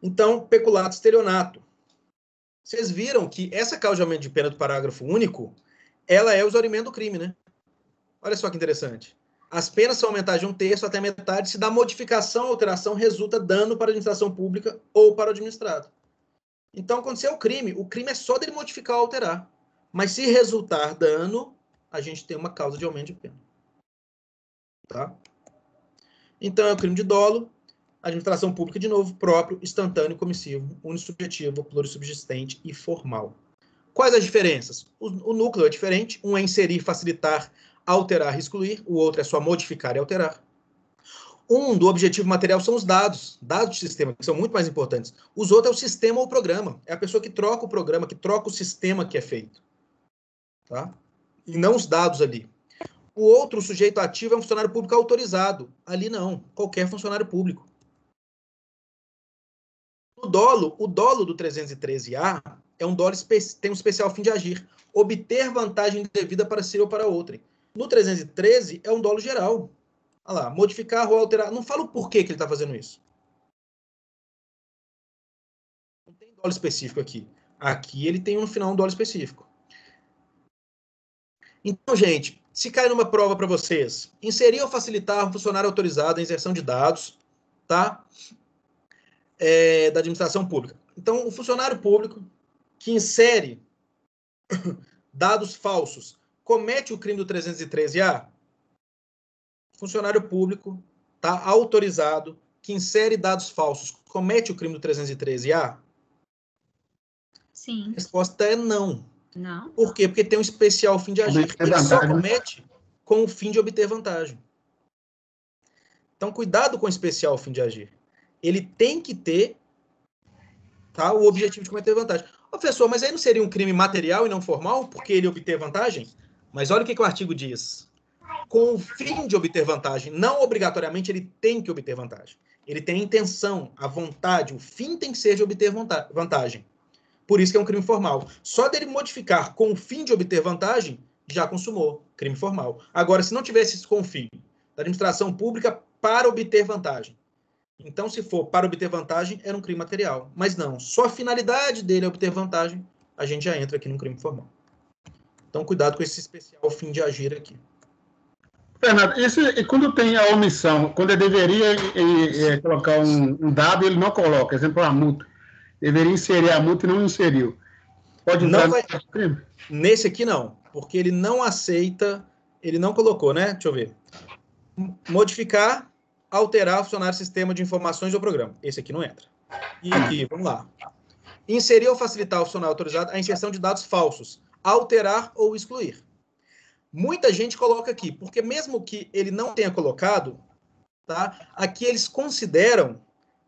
Então, peculato estelionato. Vocês viram que essa causa de aumento de pena do parágrafo único, ela é o exaurimento do crime, né? Olha só que interessante. As penas são aumentadas de 1/3 até a metade se da modificação ou alteração resulta dano para a administração pública ou para o administrado. Então, quando é o crime é só dele modificar ou alterar. Mas se resultar dano, a gente tem uma causa de aumento de pena. Tá? Então, é o crime de dolo, administração pública, de novo, próprio, instantâneo, comissivo, unissubjetivo, plurissubsistente e formal. Quais as diferenças? O núcleo é diferente. Um é inserir, facilitar, alterar e excluir. O outro é só modificar e alterar. Um do objetivo material são os dados de sistema, que são muito mais importantes. Os outros é o sistema ou o programa. É a pessoa que troca o programa, que troca o sistema que é feito. Tá? E não os dados ali. O outro, o sujeito ativo, é um funcionário público autorizado. Ali não, qualquer funcionário público. O dolo do 313-A é um dolo tem um especial fim de agir, obter vantagem devida para si ou para outrem. No 313 é um dolo geral. Olha lá, modificar ou alterar. Não fala o porquê que ele está fazendo isso. Não tem dolo específico aqui. Aqui ele tem no final um dolo específico. Então, gente, se cai numa prova para vocês, inserir ou facilitar um funcionário autorizado a inserção de dados, tá? Da administração pública. Então, o funcionário público que insere dados falsos comete o crime do 313-A? Funcionário público tá autorizado que insere dados falsos comete o crime do 313-A? Sim. A resposta é não. Não. Por quê? Porque tem um especial fim de agir. Ele só comete com o fim de obter vantagem. Então, cuidado com o especial fim de agir. Ele tem que ter, tá, o objetivo de cometer vantagem. Professor, mas aí não seria um crime material e não formal, porque ele obter vantagem? Mas olha o que o artigo diz. Com o fim de obter vantagem, não obrigatoriamente ele tem que obter vantagem. Ele tem a intenção, a vontade, o fim tem que ser de obter vantagem. Por isso que é um crime formal. Só dele modificar com o fim de obter vantagem, já consumou, crime formal. Agora, se não tivesse isso com o fim da administração pública para obter vantagem, então, se for para obter vantagem, era um crime material. Mas não, só a finalidade dele é obter vantagem, a gente já entra aqui num crime formal. Então, cuidado com esse especial fim de agir aqui. Fernando, e quando tem a omissão, quando ele deveria colocar um dado, ele não coloca, exemplo, a multa. Deveria inserir a multa e não inseriu. Pode entrar no crime? Nesse aqui não, porque ele não aceita, ele não colocou, né? Deixa eu ver. Modificar, alterar o funcionário do sistema de informações ou programa. Esse aqui não entra. E aqui, vamos lá. Inserir ou facilitar o funcionário autorizado a inserção de dados falsos. Alterar ou excluir. Muita gente coloca aqui, porque mesmo que ele não tenha colocado, tá? Aqui eles consideram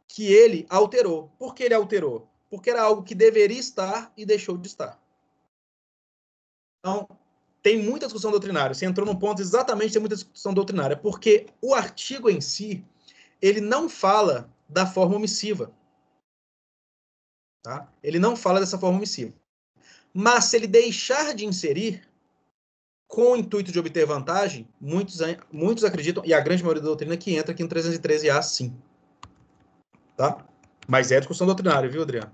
que ele alterou. Por que ele alterou? Porque era algo que deveria estar e deixou de estar. Então, tem muita discussão doutrinária. Você entrou num ponto exatamente, tem muita discussão doutrinária, porque o artigo em si, ele não fala da forma omissiva. Tá? Ele não fala dessa forma omissiva. Mas se ele deixar de inserir, com o intuito de obter vantagem, muitos acreditam, e a grande maioria da doutrina, que entra aqui no 313-A, sim. Tá? Mas é discussão doutrinária, viu, Adriano?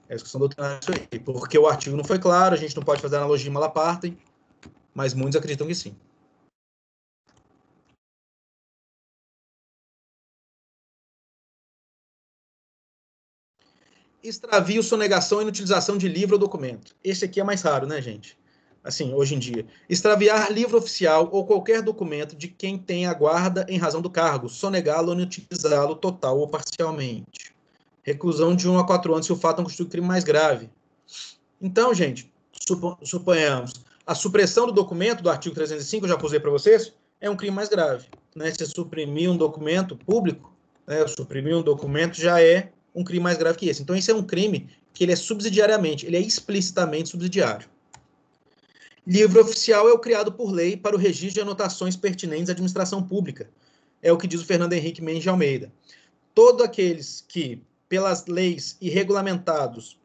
É discussão doutrinária isso aí. Porque o artigo não foi claro, a gente não pode fazer analogia em malapartem, mas muitos acreditam que sim. extravio, sonegação e inutilização de livro ou documento. Esse aqui é mais raro, né, gente? Assim, hoje em dia. Extraviar livro oficial ou qualquer documento de quem tem a guarda em razão do cargo, sonegá-lo ou inutilizá-lo total ou parcialmente. Reclusão de 1 a 4 anos se o fato não constitui crime mais grave. Então, gente, suponhamos, a supressão do documento do artigo 305, eu já pusei para vocês, é um crime mais grave. Né? Se suprimir um documento público, né, suprimir um documento já é um crime mais grave que esse. Então, esse é um crime que ele é subsidiariamente, ele é explicitamente subsidiário. Livro oficial é o criado por lei para o registro de anotações pertinentes à administração pública. É o que diz o Fernando Henrique Mendes de Almeida. Todos aqueles que, pelas leis e regulamentos,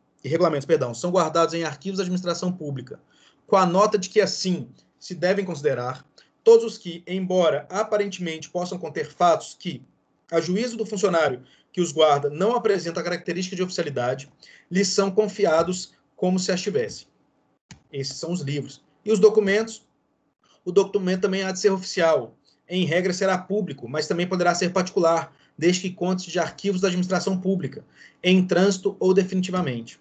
são guardados em arquivos da administração pública, com a nota de que assim se devem considerar, todos os que, embora aparentemente possam conter fatos que, a juízo do funcionário que os guarda, não apresentam a característica de oficialidade, lhes são confiados como se as tivessem. Esses são os livros. E os documentos? O documento também há de ser oficial. Em regra, será público, mas também poderá ser particular, desde que conste de arquivos da administração pública, em trânsito ou definitivamente.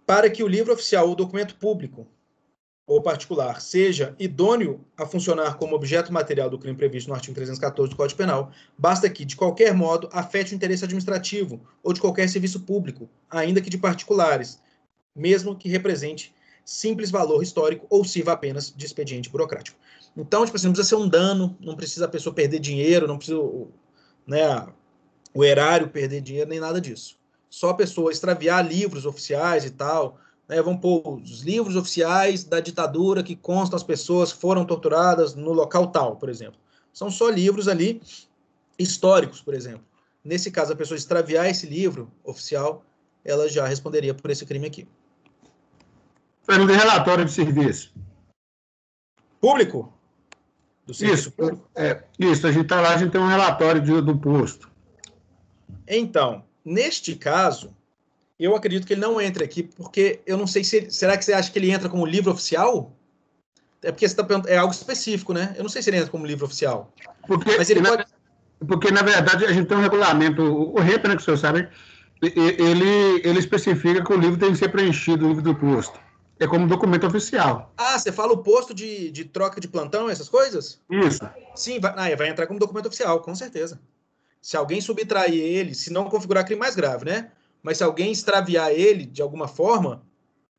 Para que o livro oficial ou documento público ou particular seja idôneo a funcionar como objeto material do crime previsto no artigo 314 do Código Penal, basta que, de qualquer modo, afete o interesse administrativo ou de qualquer serviço público, ainda que de particulares, mesmo que represente simples valor histórico ou sirva apenas de expediente burocrático. Então, tipo assim, não precisa ser um dano, não precisa a pessoa perder dinheiro, não precisa, né, o erário perder dinheiro, nem nada disso. Só a pessoa extraviar livros oficiais e tal, né, vamos pôr os livros oficiais da ditadura que constam as pessoas que foram torturadas no local tal, por exemplo. São só livros ali históricos, por exemplo. Nesse caso, a pessoa extraviar esse livro oficial, ela já responderia por esse crime aqui. Fernando, relatório de serviço. Público? Do serviço Isso, público? Isso, a gente está lá, a gente tem um relatório do posto. Então, neste caso, eu acredito que ele não entra aqui, porque eu não sei se... Será que você acha que ele entra como livro oficial? É porque você está perguntando, é algo específico, né? Eu não sei se ele entra como livro oficial. Mas ele pode... Porque, na verdade, a gente tem um regulamento, o REP, né, que o senhor sabe, ele especifica que o livro tem que ser preenchido, o livro do posto. É como documento oficial. Ah, você fala o posto de troca de plantão, essas coisas? Isso. Sim, vai entrar como documento oficial, com certeza. Se alguém subtrair ele, se não configurar crime mais grave, né? Mas se alguém extraviar ele de alguma forma,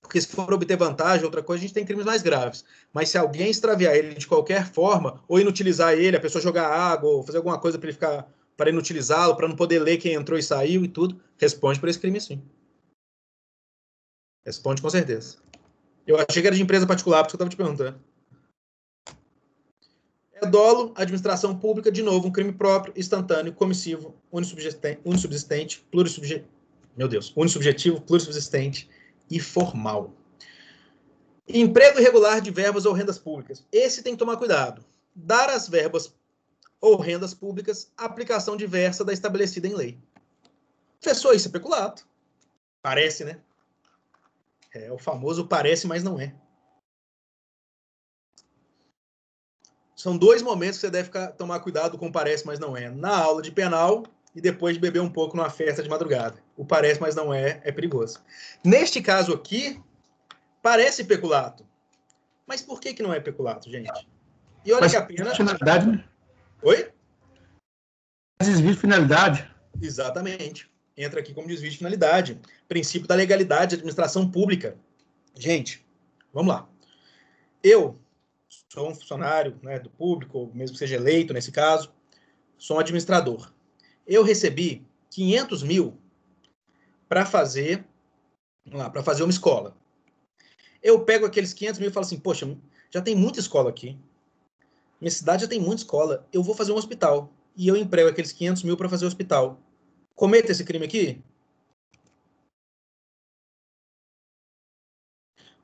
porque se for obter vantagem, outra coisa, a gente tem crimes mais graves. Mas se alguém extraviar ele de qualquer forma, ou inutilizar ele, a pessoa jogar água, ou fazer alguma coisa para ele ficar, para inutilizá-lo, para não poder ler quem entrou e saiu e tudo, responde por esse crime, sim. Responde com certeza. Eu achei que era de empresa particular, porque eu estava te perguntando. É dolo, administração pública, de novo, um crime próprio, instantâneo, comissivo, unissubsistente, unissubjetivo, plurissubsistente e formal. Emprego irregular de verbas ou rendas públicas. Esse tem que tomar cuidado. Dar às verbas ou rendas públicas aplicação diversa da estabelecida em lei. Professor, isso é peculato. Parece, né? É o famoso parece, mas não é. São dois momentos que você deve tomar cuidado com o parece, mas não é. Na aula de penal e depois de beber um pouco numa festa de madrugada. O parece, mas não é perigoso. Neste caso aqui, parece peculato. Mas por que não é peculato, gente? E olha que a pena... Finalidade, né? Oi? Desvio de finalidade. Exatamente. Entra aqui como desvio de finalidade. Princípio da legalidade de administração pública. Gente, vamos lá. Eu sou um funcionário, né, do público, ou mesmo que seja eleito nesse caso, sou um administrador. Eu recebi 500 mil para fazer uma escola. Eu pego aqueles 500 mil e falo assim, poxa, já tem muita escola aqui. Minha cidade já tem muita escola. Eu vou fazer um hospital. E eu emprego aqueles 500 mil para fazer o hospital. Cometa esse crime aqui?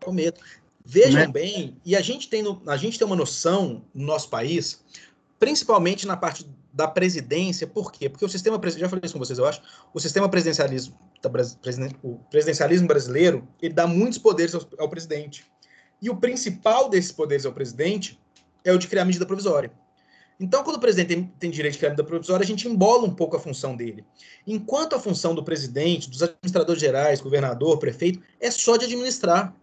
Cometo. Vejam bem, e a gente tem uma noção no nosso país, principalmente na parte da presidência, por quê? Porque o sistema, já falei isso com vocês, eu acho, o sistema presidencialismo, o presidencialismo brasileiro, ele dá muitos poderes ao presidente. E o principal desses poderes ao presidente é o de criar medida provisória. Então, quando o presidente tem direito de criar medida provisória, a gente embola um pouco a função dele. Enquanto a função do presidente, dos administradores gerais, governador, prefeito, é só de administrar.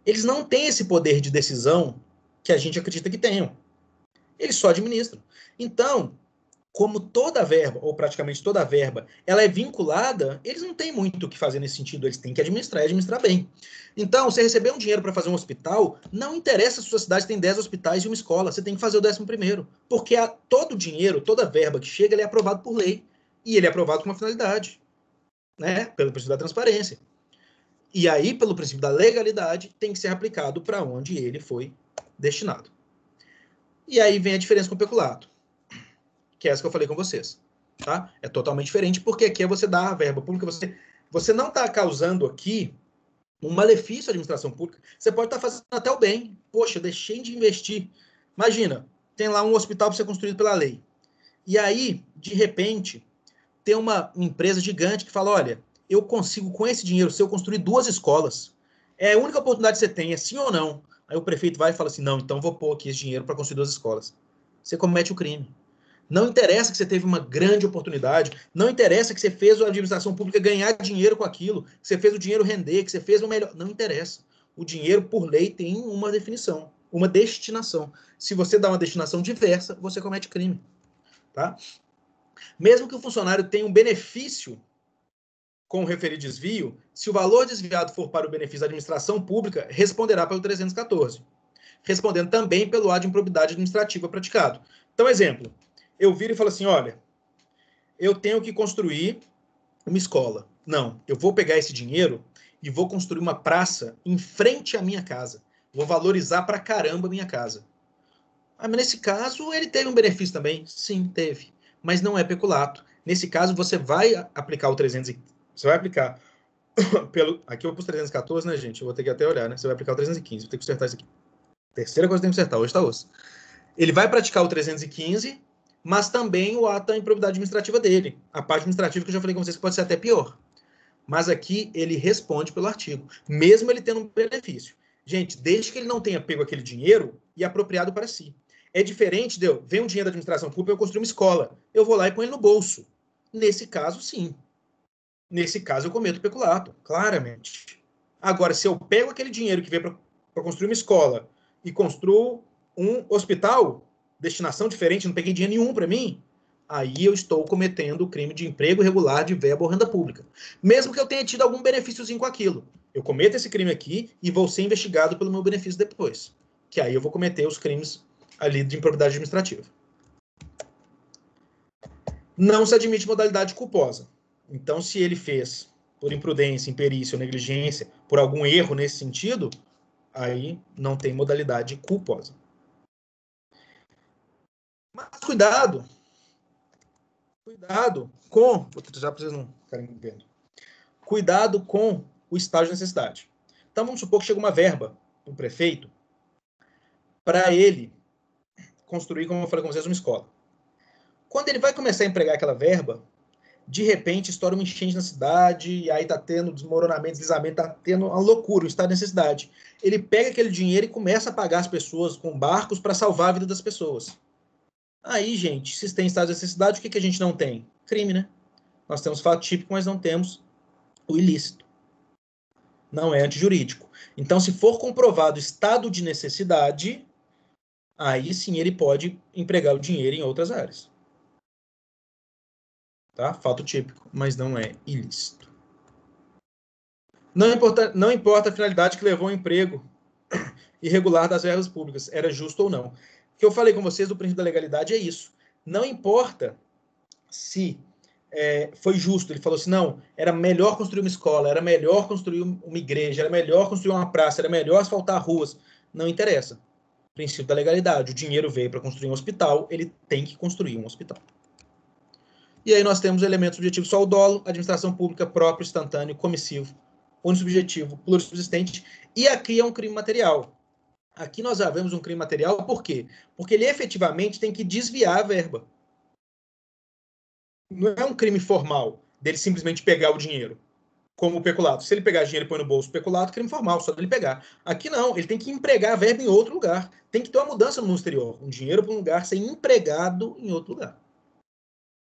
Eles não têm esse poder de decisão que a gente acredita que tenham. Eles só administram. Então, como toda verba, ou praticamente toda verba, ela é vinculada, eles não têm muito o que fazer nesse sentido, eles têm que administrar e administrar bem. Então, você receber um dinheiro para fazer um hospital, não interessa se a sua cidade tem 10 hospitais e uma escola, você tem que fazer o 11º, porque todo dinheiro, toda verba que chega, ele é aprovado por lei, e ele é aprovado com uma finalidade, né? Pelo princípio da transparência. E aí, pelo princípio da legalidade, tem que ser aplicado para onde ele foi destinado. E aí vem a diferença com o peculato, que é essa que eu falei com vocês. Tá? É totalmente diferente, porque aqui é você dar a verba pública, você não está causando aqui um malefício à administração pública. Você pode estar fazendo até o bem. Poxa, eu deixei de investir. Imagina, tem lá um hospital para ser construído pela lei. E aí, de repente, tem uma empresa gigante que fala, olha, eu consigo com esse dinheiro, se eu construir 2 escolas, é a única oportunidade que você tem, é sim ou não? Aí o prefeito vai e fala assim, não, então vou pôr aqui esse dinheiro para construir 2 escolas. Você comete o crime. Não interessa que você teve uma grande oportunidade, não interessa que você fez a administração pública ganhar dinheiro com aquilo, que você fez o dinheiro render, que você fez o melhor. Não interessa. O dinheiro, por lei, tem uma definição, uma destinação. Se você dá uma destinação diversa, você comete crime. Tá? Mesmo que o funcionário tenha um benefício com o referido desvio, se o valor desviado for para o benefício da administração pública, responderá pelo 314, respondendo também pelo ato de improbidade administrativa praticado. Então, exemplo, eu viro e falo assim, olha, eu tenho que construir uma escola. Não, eu vou pegar esse dinheiro e vou construir uma praça em frente à minha casa. Vou valorizar pra caramba a minha casa. Ah, mas nesse caso, ele teve um benefício também? Sim, teve. Mas não é peculato. Nesse caso, você vai aplicar o 300. Você vai aplicar aqui eu pus 314, né, gente? Eu vou ter que até olhar, né? Você vai aplicar o 315. Vou ter que consertar isso aqui. Terceira coisa que tem que consertar. Hoje tá osso. Ele vai praticar o 315, mas também o ato da improbidade administrativa dele. A parte administrativa que eu já falei com vocês que pode ser até pior. Mas aqui ele responde pelo artigo, mesmo ele tendo um benefício. Gente, desde que ele não tenha pego aquele dinheiro e apropriado para si. É diferente de vem um dinheiro da administração pública, eu construir uma escola. Eu vou lá e põe ele no bolso. Nesse caso, sim. Nesse caso, eu cometo peculato, claramente. Agora, se eu pego aquele dinheiro que veio para construir uma escola e construo um hospital, destinação diferente, não peguei dinheiro nenhum para mim, aí eu estou cometendo o crime de emprego irregular de verba ou renda pública. Mesmo que eu tenha tido algum benefíciozinho com aquilo. Eu cometo esse crime aqui e vou ser investigado pelo meu benefício depois. Que aí eu vou cometer os crimes ali de improbidade administrativa. Não se admite modalidade culposa. Então, se ele fez por imprudência, imperícia ou negligência, por algum erro nesse sentido, aí não tem modalidade culposa. Mas cuidado com, já para vocês não ficarem vendo, cuidado com o estágio de necessidade. Então, vamos supor que chega uma verba do prefeito para ele construir, como eu falei com vocês, uma escola. Quando ele vai começar a empregar aquela verba, de repente estoura uma enchente na cidade, e aí tá tendo desmoronamento, deslizamento, tá tendo uma loucura, um estado de necessidade. Ele pega aquele dinheiro e começa a pagar as pessoas com barcos para salvar a vida das pessoas. Aí, gente, se tem estado de necessidade, o que a gente não tem? Crime, né? Nós temos fato típico, mas não temos o ilícito. Não é antijurídico. Então, se for comprovado estado de necessidade, aí sim ele pode empregar o dinheiro em outras áreas. Tá? Fato típico, mas não é ilícito. Não importa a finalidade que levou ao emprego irregular das verbas públicas, era justo ou não. O que eu falei com vocês do princípio da legalidade é isso. Não importa se foi justo. Ele falou assim, não, era melhor construir uma escola, era melhor construir uma igreja, era melhor construir uma praça, era melhor asfaltar ruas. Não interessa. Princípio da legalidade. O dinheiro veio para construir um hospital, ele tem que construir um hospital. E aí nós temos elementos subjetivos só o dolo, administração pública, próprio, instantâneo, comissivo, unissubjetivo, plurissubsistente, e aqui é um crime material. Aqui nós já vemos um crime material, por quê? Porque ele efetivamente tem que desviar a verba. Não é um crime formal, dele simplesmente pegar o dinheiro. como peculato. Se ele pegar dinheiro e põe no bolso peculato, crime formal, só dele pegar. Aqui não, ele tem que empregar a verba em outro lugar. Tem que ter uma mudança no mundo exterior. Um dinheiro para um lugar ser empregado em outro lugar.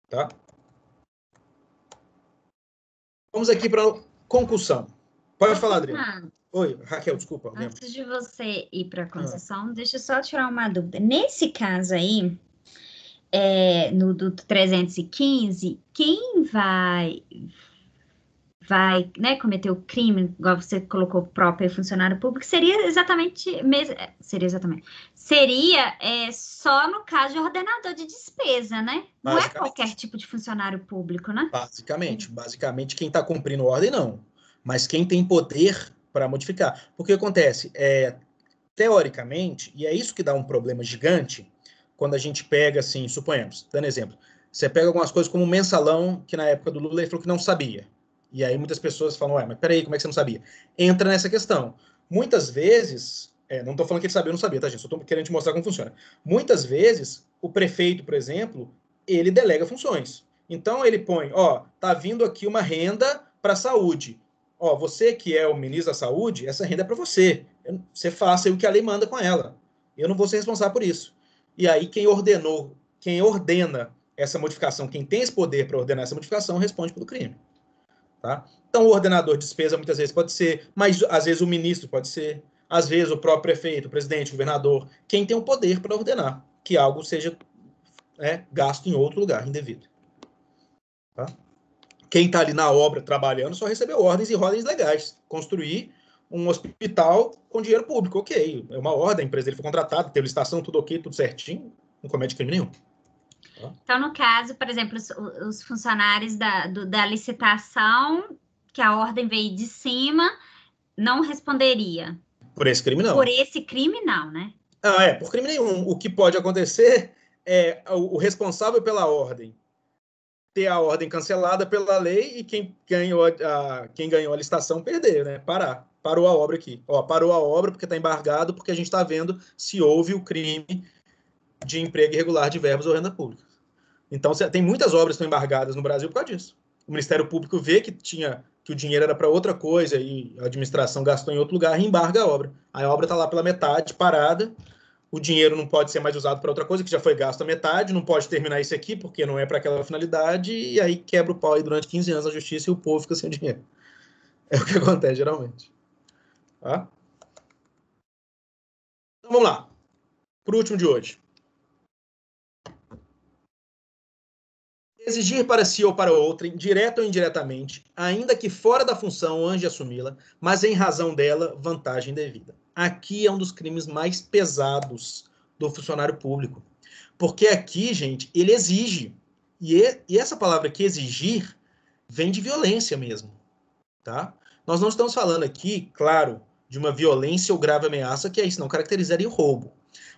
Tá? Vamos aqui para concussão. Pode falar, Adriana. Oi, Raquel, desculpa. Antes de você ir para a concessão, deixa eu só tirar uma dúvida. Nesse caso aí, no do 315, quem vai né, cometer o crime, igual você colocou, o próprio funcionário público, seria só no caso de ordenador de despesa, né? Não é qualquer tipo de funcionário público, né? Basicamente quem está cumprindo ordem, não. Mas quem tem poder para modificar. Porque acontece, teoricamente, e é isso que dá um problema gigante, quando a gente pega, assim, suponhamos, dando exemplo, você pega algumas coisas como o mensalão, que na época do Lula ele falou que não sabia. E aí muitas pessoas falam, mas peraí, como é que você não sabia? Entra nessa questão. Muitas vezes, não estou falando que ele sabia ou não sabia, tá, gente? Só estou querendo te mostrar como funciona. Muitas vezes, o prefeito, por exemplo, ele delega funções. Então, ele põe, tá vindo aqui uma renda para a saúde. Você que é o ministro da saúde, essa renda é para você. Você faça o que a lei manda com ela. Eu não vou ser responsável por isso. E aí, quem ordena essa modificação, quem tem esse poder para ordenar essa modificação, responde pelo crime. Tá? Então, o ordenador de despesa muitas vezes pode ser, mas às vezes o ministro pode ser, às vezes o próprio prefeito, o presidente, o governador, quem tem o poder para ordenar que algo seja gasto em outro lugar indevido. Tá? Quem está ali na obra trabalhando só recebeu ordens e ordens legais. Construir um hospital com dinheiro público, ok. É uma ordem, a empresa dele foi contratada, teve licitação, tudo ok, tudo certinho, não comete crime nenhum. Então, no caso, por exemplo, os funcionários da licitação, que a ordem veio de cima, não responderia. Por esse crime, não. Por esse crime, não, né? Por crime nenhum. O que pode acontecer é o responsável pela ordem ter a ordem cancelada pela lei e quem ganhou a licitação perder, né? Parou a obra aqui. Parou a obra porque está embargado, porque a gente está vendo se houve o crime de emprego irregular de verbas ou renda pública. Então, tem muitas obras que estão embargadas no Brasil por causa disso. O Ministério Público vê que o dinheiro era para outra coisa e a administração gastou em outro lugar e embarga a obra. Aí a obra está lá pela metade, parada, o dinheiro não pode ser mais usado para outra coisa, que já foi gasto a metade, não pode terminar isso aqui porque não é para aquela finalidade, e aí quebra o pau aí durante 15 anos na justiça e o povo fica sem dinheiro. É o que acontece, geralmente. Tá? Então, vamos lá. Por último de hoje. Exigir para si ou para outrem, direto ou indiretamente, ainda que fora da função antes de assumi-la, mas em razão dela, vantagem devida. Aqui é um dos crimes mais pesados do funcionário público. Porque aqui, gente, ele exige. E essa palavra aqui, exigir, vem de violência mesmo. Tá? Nós não estamos falando aqui, claro, de uma violência ou grave ameaça, que aí senão caracterizaria o roubo.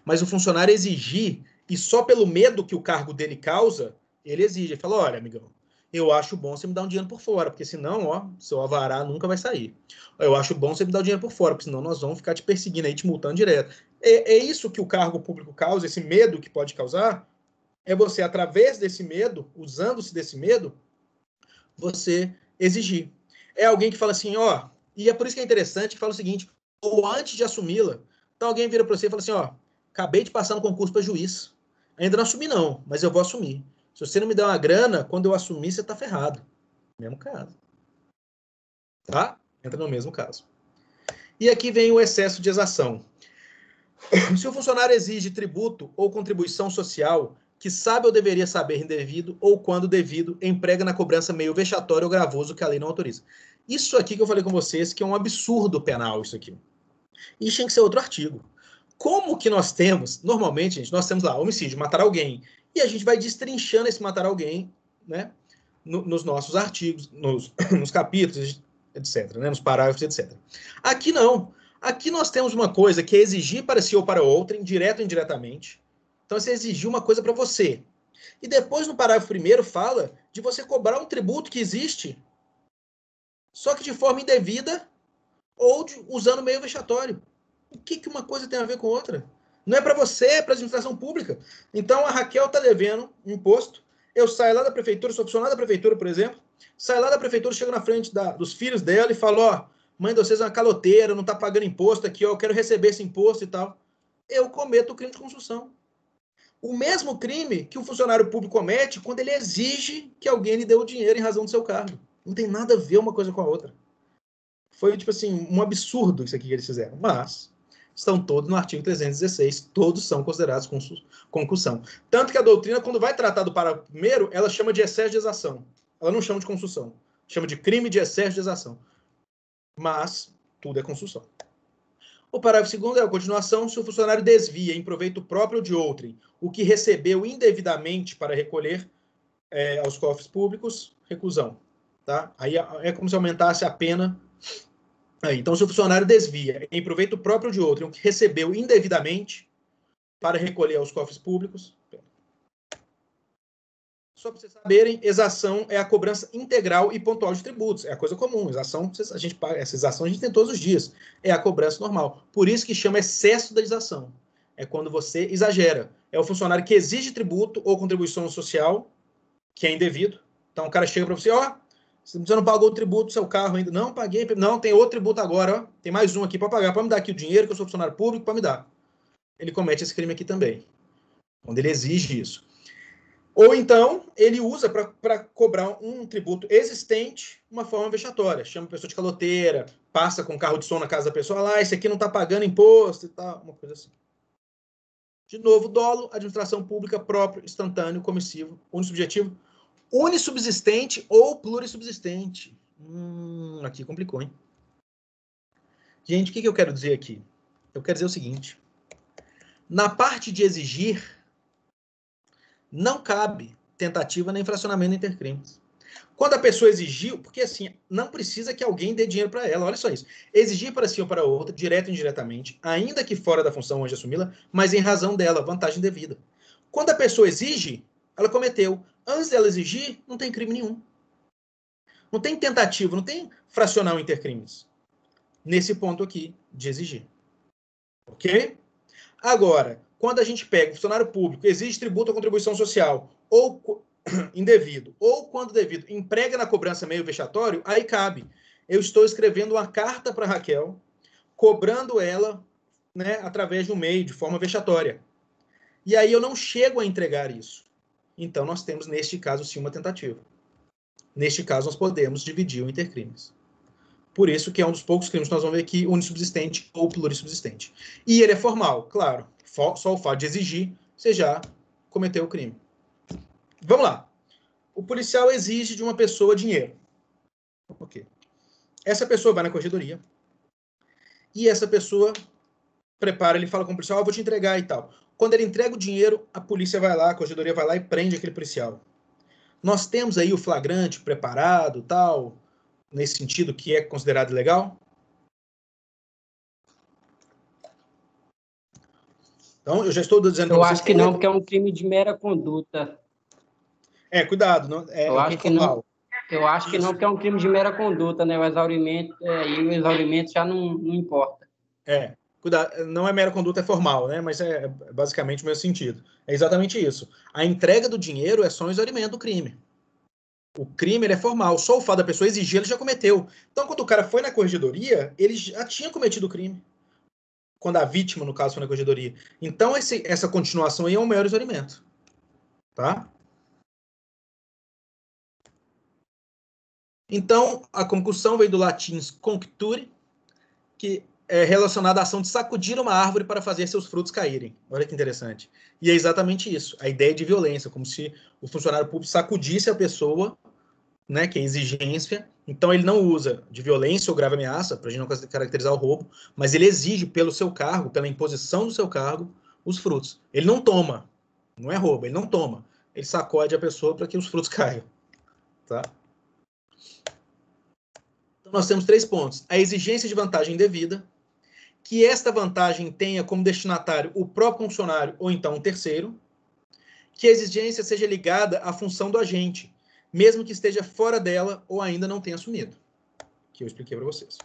Mas o funcionário exigir, e só pelo medo que o cargo dele causa, ele exige. Ele fala, olha, amigão, eu acho bom você me dar um dinheiro por fora, porque senão, seu avará nunca vai sair. Eu acho bom você me dar o dinheiro por fora, porque senão nós vamos ficar te perseguindo aí, te multando direto. É isso que o cargo público causa, esse medo que pode causar, é você, através desse medo, usando-se desse medo, você exigir. É alguém que fala assim, e é por isso que é interessante, que fala o seguinte, ou antes de assumi-la, então alguém vira para você e fala assim, acabei de passar no concurso para juiz. Ainda não assumi não, mas eu vou assumir. Se você não me der uma grana, quando eu assumir, você está ferrado. Mesmo caso. Tá? Entra no mesmo caso. E aqui vem o excesso de exação. Se o funcionário exige tributo ou contribuição social que sabe ou deveria saber indevido ou quando devido, emprega na cobrança meio vexatório ou gravoso que a lei não autoriza. Isso aqui que eu falei com vocês, que é um absurdo penal, isso aqui. Isso tinha que ser outro artigo. Como que nós temos, normalmente, gente, nós temos lá, homicídio, matar alguém, e a gente vai destrinchando esse matar alguém, né, nos nossos artigos, nos capítulos, etc., né, nos parágrafos, etc. Aqui não. Aqui nós temos uma coisa que é exigir para si ou para outrem, direto ou indiretamente. Então, você exigir uma coisa para você. E depois, no parágrafo 1º, fala de você cobrar um tributo que existe, só que de forma indevida ou usando meio vexatório. O que uma coisa tem a ver com outra? Não é para você, é para a administração pública. Então, a Raquel está devendo imposto. Eu saio lá da prefeitura, sou funcionário da prefeitura, por exemplo, sai lá da prefeitura, chega na frente dos filhos dela e fala, ó, mãe de vocês é uma caloteira, não tá pagando imposto aqui, ó, eu quero receber esse imposto e tal. Eu cometo o crime de construção. O mesmo crime que um funcionário público comete quando ele exige que alguém lhe dê o dinheiro em razão do seu cargo. Não tem nada a ver uma coisa com a outra. Foi, tipo assim, um absurdo isso aqui que eles fizeram. Mas estão todos no artigo 316, todos são considerados concussão. Tanto que a doutrina, quando vai tratar do parágrafo primeiro, ela chama de excesso de exação. Ela não chama de construção. Chama de crime de excesso de exação. Mas tudo é construção. O parágrafo segundo é a continuação. Se o funcionário desvia em proveito próprio ou de outrem o que recebeu indevidamente para recolher aos cofres públicos, reclusão. Tá? Aí é como se aumentasse a pena. Aí, então, se o funcionário desvia em proveito próprio ou de outrem o que recebeu indevidamente para recolher aos cofres públicos... Só para vocês saberem, exação é a cobrança integral e pontual de tributos. É a coisa comum. Exação, a gente paga, essa exação a gente tem todos os dias. É a cobrança normal. Por isso que chama excesso da exação. É quando você exagera. É o funcionário que exige tributo ou contribuição social, que é indevido. Então o cara chega para você, ó, você não pagou o tributo do seu carro ainda. Não, paguei. Não, tem outro tributo agora, ó. Tem mais um aqui para pagar. Para me dar aqui o dinheiro, que eu sou funcionário público, para me dar. Ele comete esse crime aqui também. Quando ele exige isso. Ou então, ele usa para cobrar um tributo existente, uma forma vexatória. Chama a pessoa de caloteira, passa com carro de som na casa da pessoa, lá, esse aqui não está pagando imposto e tal, uma coisa assim. De novo, dolo, administração pública próprio, instantâneo, comissivo, unissubjetivo, unissubsistente ou plurissubsistente. Aqui complicou, hein? Gente, o que eu quero dizer aqui? Eu quero dizer o seguinte. Na parte de exigir, não cabe tentativa nem fracionamento intercrimes. Quando a pessoa exigiu, porque assim, não precisa que alguém dê dinheiro para ela, olha só isso. Exigir para si ou para outra, direto ou indiretamente, ainda que fora da função onde assumi-la, mas em razão dela, vantagem devida. Quando a pessoa exige, ela cometeu. Antes dela exigir, não tem crime nenhum. Não tem tentativa, não tem fracionar intercrimes. Nesse ponto aqui, de exigir. Ok? Agora, quando a gente pega o funcionário público, exige tributo ou contribuição social, ou indevido, ou quando devido, emprega na cobrança meio vexatório, aí cabe. Eu estou escrevendo uma carta para Raquel, cobrando ela, né, através de um meio, de forma vexatória. E aí eu não chego a entregar isso. Então nós temos, neste caso, sim, uma tentativa. Neste caso, nós podemos dividir o intercrimes. Por isso que é um dos poucos crimes que nós vamos ver aqui, unissubsistente ou plurissubsistente. E ele é formal, claro. Só o fato de exigir, você já cometeu o crime. Vamos lá. O policial exige de uma pessoa dinheiro. Ok. Essa pessoa vai na corregedoria e essa pessoa prepara, ele fala com o policial, vou te entregar e tal. Quando ele entrega o dinheiro, a polícia vai lá, a corregedoria vai lá e prende aquele policial. Nós temos aí o flagrante preparado, tal, nesse sentido que é considerado ilegal? Então, eu já estou dizendo para vocês... Eu acho que não, porque é um crime de mera conduta. Cuidado. Não, eu acho que não. Eu acho que não, porque é um crime de mera conduta, né? O exaurimento, e o exaurimento já não importa. Cuidado, não é mera conduta, é formal, né? Mas é basicamente o mesmo sentido. É exatamente isso. A entrega do dinheiro é só um exaurimento do crime. O crime ele é formal. Só o fato da pessoa exigir, ele já cometeu. Então, quando o cara foi na corregedoria, ele já tinha cometido o crime. Quando a vítima, no caso, foi na corregedoria. Então, essa continuação aí é um maior exaurimento. Tá? Então, a concussão vem do latim concture, que é relacionada à ação de sacudir uma árvore para fazer seus frutos caírem. Olha que interessante. E é exatamente isso, a ideia de violência, como se o funcionário público sacudisse a pessoa, né, que é exigência. Então, ele não usa de violência ou grave ameaça, para a gente não caracterizar o roubo, mas ele exige pelo seu cargo, pela imposição do seu cargo, os frutos. Ele não toma, não é roubo, ele não toma. Ele sacode a pessoa para que os frutos caiam. Tá? Então, nós temos 3 pontos. A exigência de vantagem indevida, que esta vantagem tenha como destinatário o próprio funcionário ou então um terceiro, que a exigência seja ligada à função do agente, mesmo que esteja fora dela ou ainda não tenha assumido, que eu expliquei para vocês.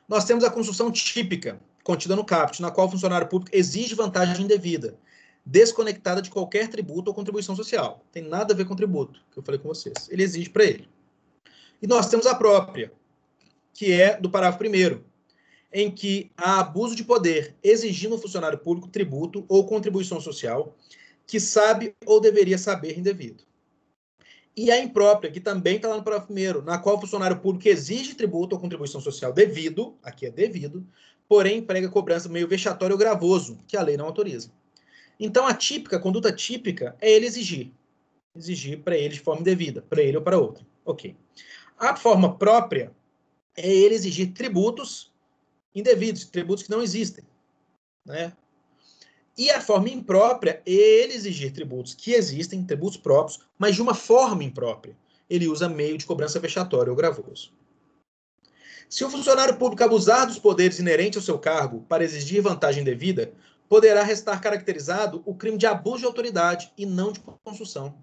Nós temos a construção típica, contida no caput, na qual o funcionário público exige vantagem indevida, desconectada de qualquer tributo ou contribuição social. Tem nada a ver com tributo, que eu falei com vocês. Ele exige para ele. E nós temos a própria, que é do parágrafo 1º, em que há abuso de poder, exigindo ao funcionário público tributo ou contribuição social que sabe ou deveria saber indevido. E a imprópria, que também está lá no parágrafo 1º, na qual o funcionário público exige tributo ou contribuição social devido, aqui é devido, porém emprega cobrança meio vexatório ou gravoso, que a lei não autoriza. Então, a conduta típica é ele exigir para ele de forma indevida, para ele ou para outro. Ok. A forma própria é ele exigir tributos indevidos, tributos que não existem, né? E a forma imprópria é ele exigir tributos que existem, tributos próprios, mas de uma forma imprópria. Ele usa meio de cobrança vexatória ou gravoso. Se o funcionário público abusar dos poderes inerentes ao seu cargo para exigir vantagem devida, poderá restar caracterizado o crime de abuso de autoridade e não de construção.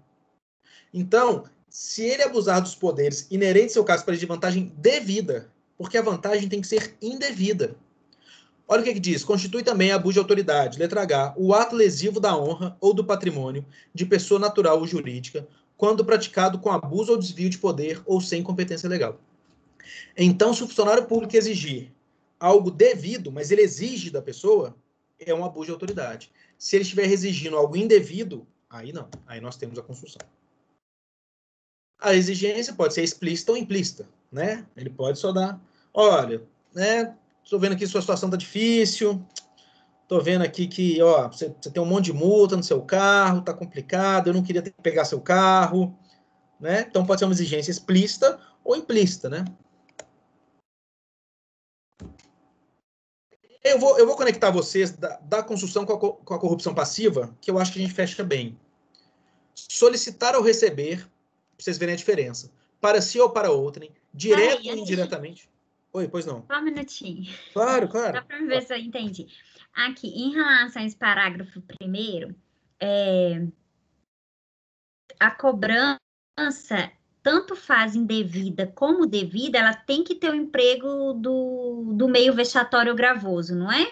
Então, se ele abusar dos poderes inerentes ao seu cargo para exigir vantagem devida, porque a vantagem tem que ser indevida. Olha o que diz. Constitui também abuso de autoridade. Letra H. O ato lesivo da honra ou do patrimônio de pessoa natural ou jurídica, quando praticado com abuso ou desvio de poder ou sem competência legal. Então, se o funcionário público exigir algo devido, mas ele exige da pessoa, é um abuso de autoridade. Se ele estiver exigindo algo indevido, aí não. Aí nós temos a construção. A exigência pode ser explícita ou implícita, né? Ele pode só dar, olha, né? Estou vendo aqui sua situação está difícil, estou vendo aqui que, ó, você tem um monte de multa no seu carro, está complicado, eu não queria ter que pegar seu carro, né? Então pode ser uma exigência explícita ou implícita, né? Eu vou conectar vocês da construção com a corrupção passiva, que eu acho que a gente fecha bem. Solicitar ou receber, para vocês verem a diferença, para si ou para outrem, direto ou indiretamente. Oi, pois não. Só um minutinho. Claro, claro. Só para ver se eu entendi. Aqui, em relação a esse parágrafo 1º, a cobrança, tanto faz indevida como devida, ela tem que ter o emprego do meio vexatório ou gravoso, não é?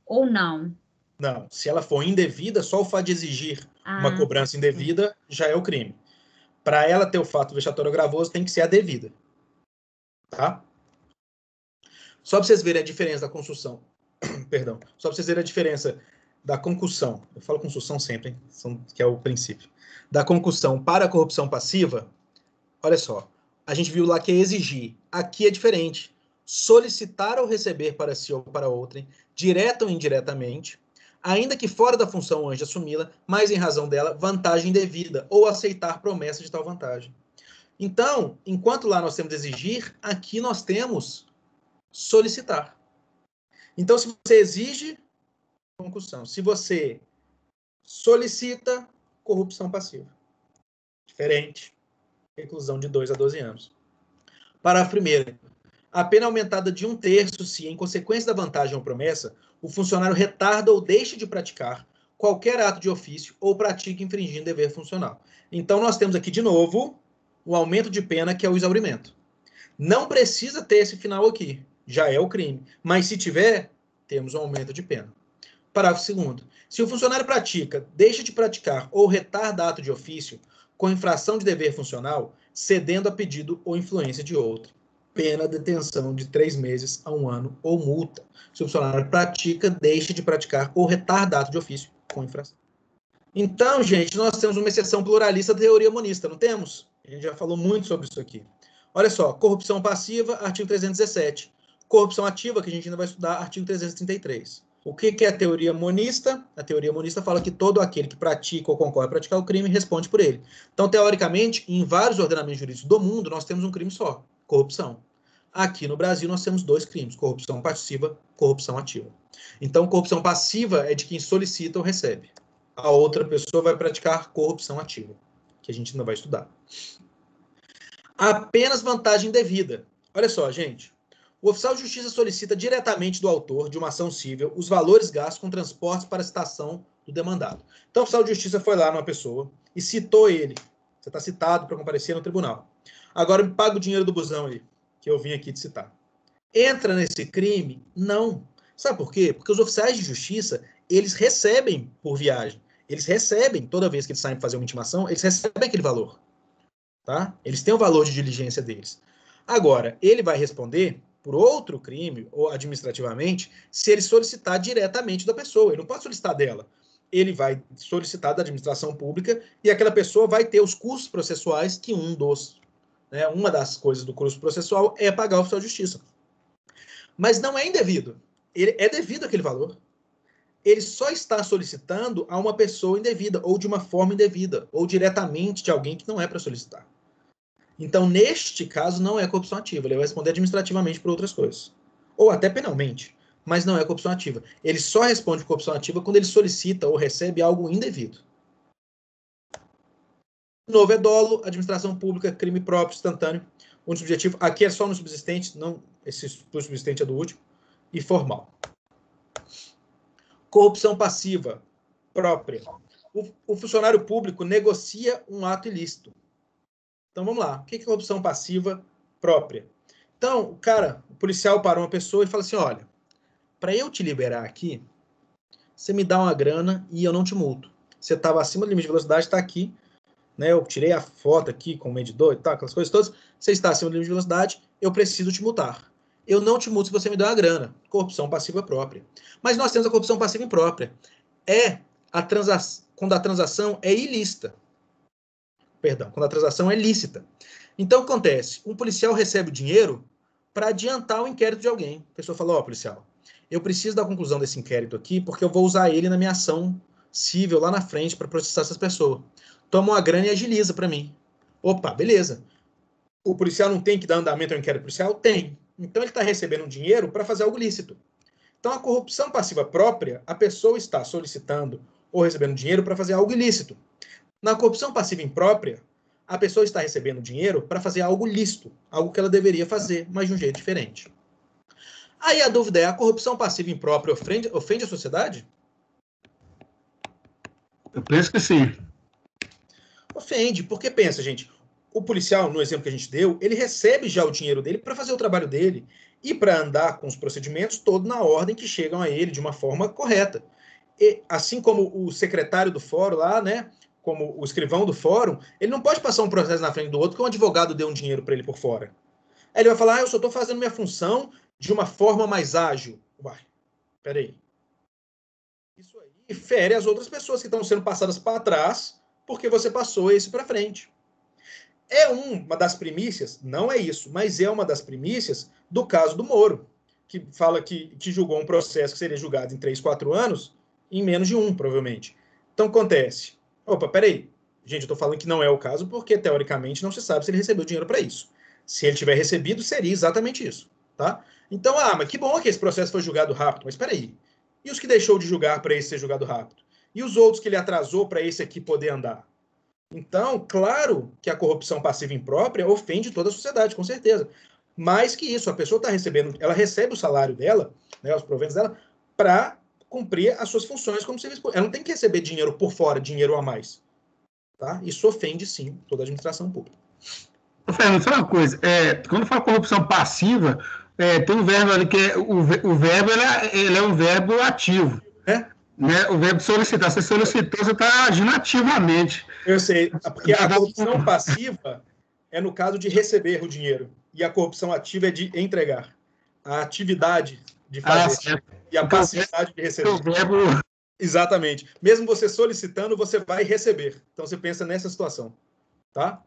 Ou não? Não, se ela for indevida, só o fato de exigir uma cobrança indevida já é o crime. Para ela ter o fato vexatório ou gravoso, tem que ser a devida. Tá? Só para vocês verem a diferença da construção. Perdão. Só para vocês verem a diferença da concussão. Eu falo concussão sempre, hein? Que é o princípio. Da concussão para a corrupção passiva, olha só. A gente viu lá que é exigir. Aqui é diferente. Solicitar ou receber para si ou para outrem, direta ou indiretamente, ainda que fora da função antes de assumi-la, mas em razão dela, vantagem devida, ou aceitar promessa de tal vantagem. Então, enquanto lá nós temos exigir, aqui nós temos solicitar. Então, se você exige, concussão. Se você solicita, corrupção passiva. Diferente. Reclusão de 2 a 12 anos. Parágrafo 1º. A pena é aumentada de 1/3 se, em consequência da vantagem ou promessa, o funcionário retarda ou deixa de praticar qualquer ato de ofício ou pratica infringindo dever funcional. Então, nós temos aqui, de novo, o aumento de pena, que é o exaurimento. Não precisa ter esse final aqui. Já é o crime. Mas, se tiver, temos um aumento de pena. Parágrafo 2º. Se o funcionário pratica, deixa de praticar ou retarda ato de ofício com infração de dever funcional, cedendo a pedido ou influência de outro, pena detenção de 3 meses a 1 ano ou multa. Se o funcionário pratica, deixa de praticar ou retarda ato de ofício com infração. Então, gente, nós temos uma exceção pluralista da teoria monista, não temos? A gente já falou muito sobre isso aqui. Olha só, corrupção passiva, artigo 317. Corrupção ativa, que a gente ainda vai estudar, artigo 333. O que é a teoria monista? A teoria monista fala que todo aquele que pratica ou concorre a praticar o crime responde por ele. Então, teoricamente, em vários ordenamentos jurídicos do mundo, nós temos um crime só, corrupção. Aqui no Brasil, nós temos 2 crimes, corrupção passiva, corrupção ativa. Então, corrupção passiva é de quem solicita ou recebe. A outra pessoa vai praticar corrupção ativa, que a gente não vai estudar. Apenas vantagem devida. Olha só, gente. O oficial de justiça solicita diretamente do autor de uma ação civil os valores gastos com transportes para a citação do demandado. Então, o oficial de justiça foi lá numa pessoa e citou ele. Você está citado para comparecer no tribunal. Agora me paga o dinheiro do busão aí, que eu vim aqui te citar. Entra nesse crime? Não. Sabe por quê? Porque os oficiais de justiça, eles recebem por viagem. Eles recebem, toda vez que eles saem para fazer uma intimação, eles recebem aquele valor. Tá? Eles têm o valor de diligência deles. Agora, ele vai responder por outro crime, ou administrativamente, se ele solicitar diretamente da pessoa. Ele não pode solicitar dela. Ele vai solicitar da administração pública e aquela pessoa vai ter os custos processuais que uma das coisas do custo processual é pagar o oficial de justiça. Mas não é indevido. Ele é devido aquele valor. Ele só está solicitando a uma pessoa indevida, ou de uma forma indevida, ou diretamente de alguém que não é para solicitar. Então, neste caso, não é corrupção ativa. Ele vai responder administrativamente por outras coisas. Ou até penalmente, mas não é corrupção ativa. Ele só responde por corrupção ativa quando ele solicita ou recebe algo indevido. Novo é dolo, administração pública, crime próprio, instantâneo, unisubjetivo. Aqui é só no subsistente, não, esse subsistente é do último. E formal. Corrupção passiva, própria. O funcionário público negocia um ato ilícito. Então, vamos lá. O que é corrupção passiva própria? Então, o policial parou uma pessoa e fala assim, olha, para eu te liberar aqui, você me dá uma grana e eu não te multo. Você estava acima do limite de velocidade, está aqui, né? Eu tirei a foto aqui com o medidor e tal, aquelas coisas todas. Você está acima do limite de velocidade, eu preciso te multar. Eu não te multo se você me der uma grana. Corrupção passiva própria. Mas nós temos a corrupção passiva imprópria. Quando a transação é ilícita. Perdão, quando a transação é lícita. Então, o que acontece? Um policial recebe o dinheiro para adiantar o inquérito de alguém. A pessoa fala, policial, eu preciso da conclusão desse inquérito aqui porque eu vou usar ele na minha ação civil lá na frente para processar essas pessoas. Toma uma grana e agiliza para mim. Opa, beleza. O policial não tem que dar andamento ao inquérito policial? Tem. Então, ele está recebendo dinheiro para fazer algo lícito. Então, a corrupção passiva própria, a pessoa está solicitando ou recebendo dinheiro para fazer algo ilícito. Na corrupção passiva imprópria, a pessoa está recebendo dinheiro para fazer algo lícito, algo que ela deveria fazer, mas de um jeito diferente. Aí a dúvida é, a corrupção passiva imprópria ofende a sociedade? Eu penso que sim. Ofende, porque pensa, gente, o policial, no exemplo que a gente deu, ele recebe já o dinheiro dele para fazer o trabalho dele e para andar com os procedimentos todo na ordem que chegam a ele de uma forma correta. E, assim como o secretário do fórum lá, né, como o escrivão do fórum, ele não pode passar um processo na frente do outro que um advogado deu um dinheiro para ele por fora. Aí ele vai falar, eu só estou fazendo minha função de uma forma mais ágil. Uai, peraí. Isso aí fere as outras pessoas que estão sendo passadas para trás porque você passou esse para frente. É uma das primícias, não é isso, mas é uma das primícias do caso do Moro, que fala que julgou um processo que seria julgado em 3, 4 anos, em menos de 1, provavelmente. Então, acontece. Opa, peraí. Gente, eu estou falando que não é o caso porque, teoricamente, não se sabe se ele recebeu dinheiro para isso. Se ele tiver recebido, seria exatamente isso. Tá? Então, mas que bom que esse processo foi julgado rápido, mas peraí. E os que deixou de julgar para esse ser julgado rápido? E os outros que ele atrasou para esse aqui poder andar? Então, claro que a corrupção passiva imprópria ofende toda a sociedade, com certeza. Mais que isso, a pessoa está recebendo, ela recebe o salário dela, né, os proventos dela, para cumprir as suas funções como serviço público. Ela não tem que receber dinheiro por fora, dinheiro a mais. Tá? Isso ofende, sim, toda a administração pública. Fernando, só uma coisa. Quando fala corrupção passiva, tem um verbo ali que o verbo ele é um verbo ativo. Né? O verbo solicitar. Você solicitou, você está agindo ativamente. Eu sei, porque a corrupção passiva é no caso de receber o dinheiro. E a corrupção ativa é de entregar. A atividade de fazer. E a passividade de receber. O verbo... Exatamente. Mesmo você solicitando, você vai receber. Então, você pensa nessa situação. Tá?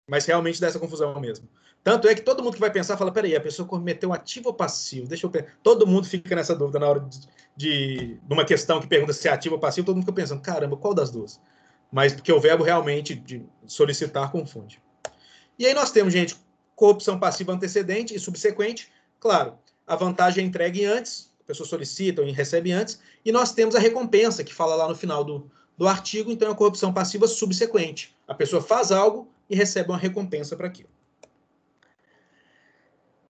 Mas realmente dá essa confusão mesmo. Tanto é que todo mundo que vai pensar fala, peraí, a pessoa cometeu ativo ou passivo? Deixa eu pensar. Todo mundo fica nessa dúvida na hora de uma questão que pergunta se é ativo ou passivo, todo mundo fica pensando, caramba, qual das duas? Mas porque o verbo realmente de solicitar confunde. E aí nós temos, gente, corrupção passiva antecedente e subsequente. Claro, a vantagem é entregue antes, a pessoa solicita ou recebe antes, e nós temos a recompensa, que fala lá no final do artigo, então é a corrupção passiva subsequente. A pessoa faz algo e recebe uma recompensa para aquilo.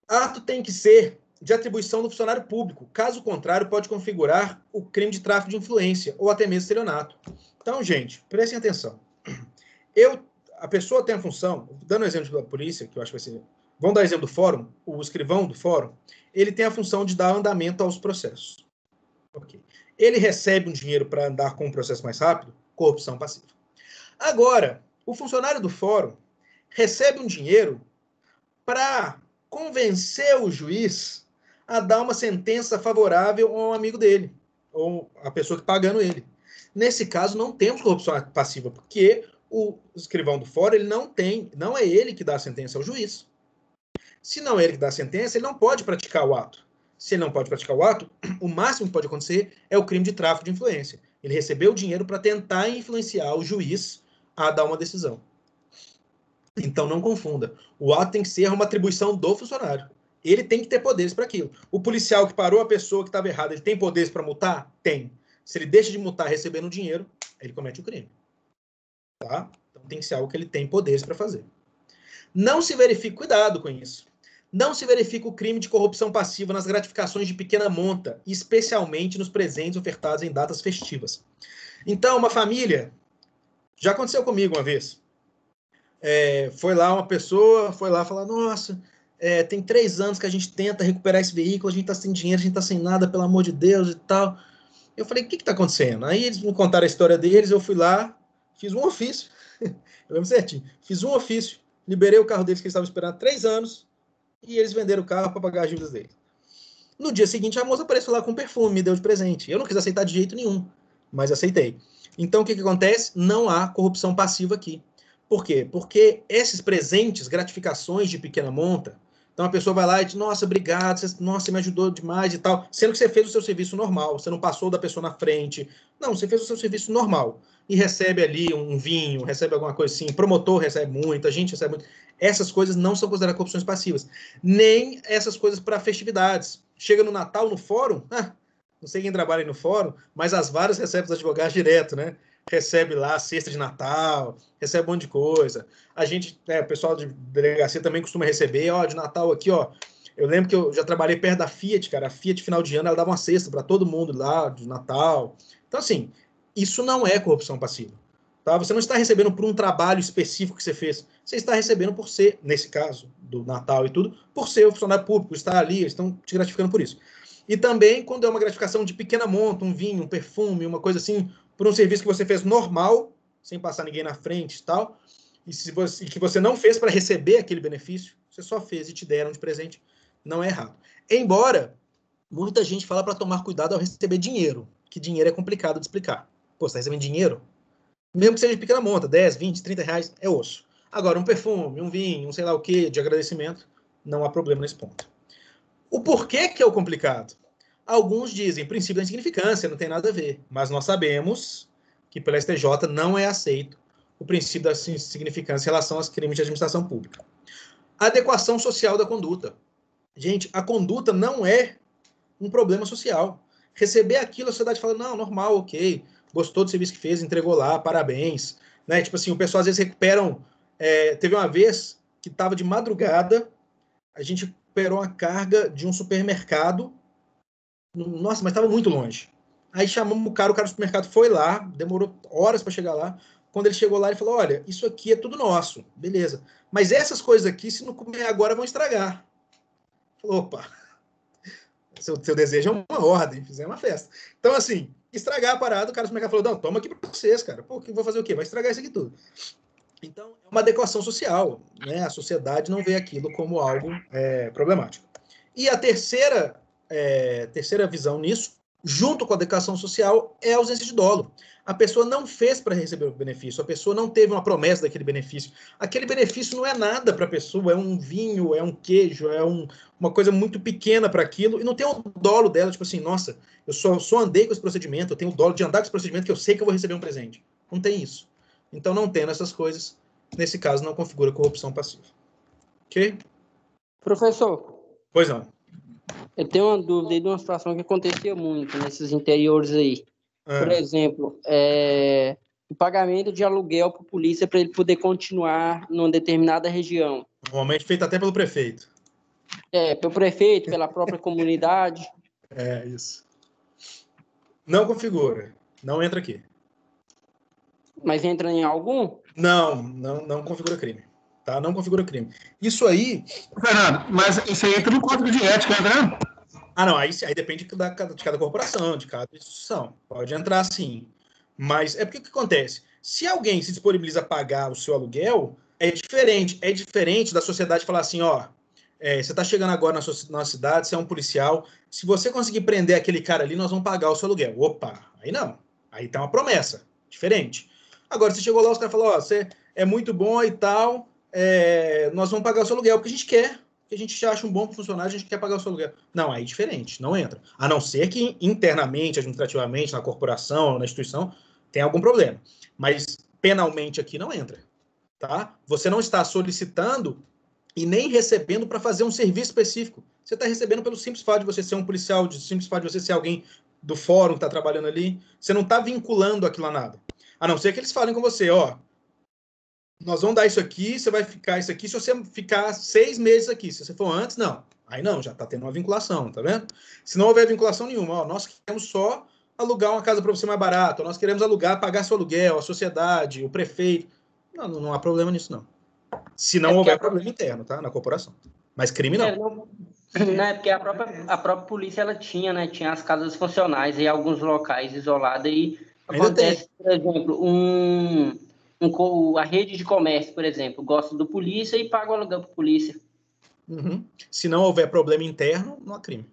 Ato tem que ser de atribuição do funcionário público. Caso contrário, pode configurar o crime de tráfico de influência ou até mesmo estelionato. Então, gente, prestem atenção. A pessoa tem a função, dando exemplo da polícia, que eu acho que vai ser... Vamos dar exemplo do fórum, o escrivão do fórum, ele tem a função de dar andamento aos processos. Okay. Ele recebe um dinheiro para andar com um processo mais rápido, corrupção passiva. Agora, o funcionário do fórum recebe um dinheiro para convencer o juiz a dar uma sentença favorável a um amigo dele, ou a pessoa que está pagando ele. Nesse caso, não temos corrupção passiva, porque o escrivão do fórum, ele não é ele que dá a sentença, é o juiz. Se não é ele que dá a sentença, ele não pode praticar o ato. Se ele não pode praticar o ato, o máximo que pode acontecer é o crime de tráfico de influência. Ele recebeu o dinheiro para tentar influenciar o juiz a dar uma decisão. Então, não confunda. O ato tem que ser uma atribuição do funcionário. Ele tem que ter poderes para aquilo. O policial que parou a pessoa que estava errada, ele tem poderes para multar? Tem. Se ele deixa de multar recebendo dinheiro, ele comete o crime. Tá? Então, tem que ser algo que ele tem poderes para fazer. Não se verifica, cuidado com isso. Não se verifica o crime de corrupção passiva nas gratificações de pequena monta, especialmente nos presentes ofertados em datas festivas. Então, uma família, já aconteceu comigo uma vez, foi lá uma pessoa, foi lá falar, nossa, tem 3 anos que a gente tenta recuperar esse veículo, a gente está sem dinheiro, a gente está sem nada, pelo amor de Deus e tal. Eu falei, o que está acontecendo? Aí eles me contaram a história deles, eu fui lá, fiz um ofício, eu lembro certinho, fiz um ofício, liberei o carro deles que eles estavam esperando há 3 anos, e eles venderam o carro para pagar as dívidas deles. No dia seguinte, a moça apareceu lá com perfume, me deu de presente. Eu não quis aceitar de jeito nenhum, mas aceitei. Então, o que acontece? Não há corrupção passiva aqui. Por quê? Porque esses presentes, gratificações de pequena monta, então a pessoa vai lá e diz, nossa, obrigado, você me ajudou demais e tal, sendo que você fez o seu serviço normal, você não passou da pessoa na frente. Não, você fez o seu serviço normal. E recebe ali um vinho, recebe alguma coisa assim, promotor recebe muito, a gente recebe muito. Essas coisas não são consideradas corrupções passivas. Nem essas coisas para festividades. Chega no Natal, no fórum, não sei quem trabalha aí no fórum, mas as varas recebem os advogados direto, né? Recebe lá a cesta de Natal, recebe um monte de coisa. A gente, o pessoal de delegacia também costuma receber, de Natal aqui, ó. Eu lembro que eu já trabalhei perto da Fiat, cara. A Fiat, final de ano, ela dava uma cesta para todo mundo lá, de Natal. Então, assim, isso não é corrupção passiva. Tá? Você não está recebendo por um trabalho específico que você fez. Você está recebendo por ser, nesse caso, do Natal e tudo, por ser o funcionário público, estar ali, eles estão te gratificando por isso. E também quando é uma gratificação de pequena monta, um vinho, um perfume, uma coisa assim, por um serviço que você fez normal, sem passar ninguém na frente e tal, e que você não fez para receber aquele benefício, você só fez e te deram de presente, não é errado. Embora muita gente fala para tomar cuidado ao receber dinheiro, que dinheiro é complicado de explicar. Pô, você está recebendo dinheiro? Mesmo que seja de pequena monta, 10, 20, 30 reais, é osso. Agora, um perfume, um vinho, um sei lá o que, de agradecimento, não há problema nesse ponto. O porquê que é o complicado? Alguns dizem, princípio da insignificância, não tem nada a ver. Mas nós sabemos que pela STJ não é aceito o princípio da insignificância em relação aos crimes de administração pública. Adequação social da conduta. Gente, a conduta não é um problema social. Receber aquilo, a sociedade fala, não, normal, ok, gostou do serviço que fez, entregou lá, parabéns. Né? Tipo assim, o pessoal às vezes recuperam... teve uma vez que estava de madrugada, a gente recuperou uma carga de um supermercado. Nossa, mas estava muito longe. Aí chamamos o cara do supermercado foi lá, demorou horas para chegar lá. Quando ele chegou lá, ele falou, olha, isso aqui é tudo nosso, beleza. Mas essas coisas aqui, se não comer agora, vão estragar. Falou, opa, seu desejo é uma ordem, fizemos uma festa. Então, assim, estragar a parada, o cara do supermercado falou, não, toma aqui para vocês, cara. Pô, vou fazer o quê? Vai estragar isso aqui tudo. Então, é uma adequação social, né? A sociedade não vê aquilo como algo problemático. E a terceira visão nisso, junto com a adequação social, é a ausência de dolo. A pessoa não fez para receber o benefício, a pessoa não teve uma promessa daquele benefício. Aquele benefício não é nada para a pessoa, é um vinho, é um queijo, é uma coisa muito pequena para aquilo, e não tem o dolo dela, tipo assim, nossa, eu só andei com esse procedimento, eu tenho o dolo de andar com esse procedimento que eu sei que eu vou receber um presente. Não tem isso. Então, não tendo essas coisas, nesse caso, não configura corrupção passiva. Ok? Professor. Pois não. Eu tenho uma dúvida aí de uma situação que acontecia muito nesses interiores aí. Por exemplo, o pagamento de aluguel para a polícia para ele poder continuar numa determinada região. Normalmente feito até pelo prefeito. Pelo prefeito, pela própria comunidade. Isso. Não configura. Não entra aqui. Mas entra em algum? Não configura crime. Tá? Não configura crime. Isso aí... Fernando, mas isso aí entra no código de ética, né? Não, aí depende de cada corporação, de cada instituição. Pode entrar sim. Mas porque o que acontece? Se alguém se disponibiliza a pagar o seu aluguel, é diferente. É diferente da sociedade falar assim, ó, você está chegando agora na nossa cidade, você é um policial, se você conseguir prender aquele cara ali, nós vamos pagar o seu aluguel. Opa, aí não. Aí tem uma promessa, diferente. Agora, você chegou lá, os caras falaram, você é muito bom e tal, nós vamos pagar o seu aluguel, porque a gente quer, porque a gente acha um bom funcionário, a gente quer pagar o seu aluguel. Não, aí é diferente, não entra. A não ser que internamente, administrativamente, na corporação, na instituição, tem algum problema. Mas penalmente aqui não entra. Tá? Você não está solicitando e nem recebendo para fazer um serviço específico. Você está recebendo pelo simples fato de você ser um policial, de simples fato de você ser alguém do fórum que está trabalhando ali. Você não está vinculando aquilo a nada. A não ser que eles falem com você, ó, nós vamos dar isso aqui, você vai ficar isso aqui, se você ficar 6 meses aqui. Se você for antes, não. Aí não, já está tendo uma vinculação, tá vendo? Se não houver vinculação nenhuma, ó, nós queremos só alugar uma casa para você mais barato, nós queremos alugar, pagar seu aluguel, a sociedade, o prefeito. Não há problema nisso, não. Se não houver problema interno, tá? Na corporação. Mas crime não. Não, porque a própria polícia, ela tinha, né? Tinha as casas funcionais em alguns locais isolados e acontece, por exemplo, a rede de comércio, por exemplo, gosta do polícia e paga o aluguel para polícia. Uhum. Se não houver problema interno, não há crime.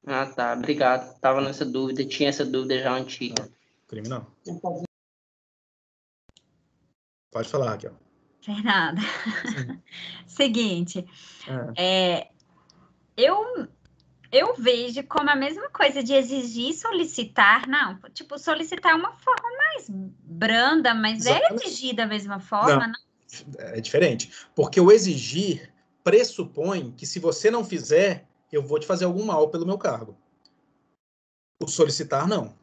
Ah, tá. Obrigado. Tava nessa dúvida, tinha essa dúvida já antiga. Não, crime não. Pode falar, Raquel. Fernanda. Seguinte, eu vejo como a mesma coisa de exigir e solicitar, não, tipo, solicitar é uma forma mais branda, mas Exatamente. É exigir da mesma forma, não? É diferente, porque o exigir pressupõe que se você não fizer, eu vou te fazer algum mal pelo meu cargo. O solicitar, não.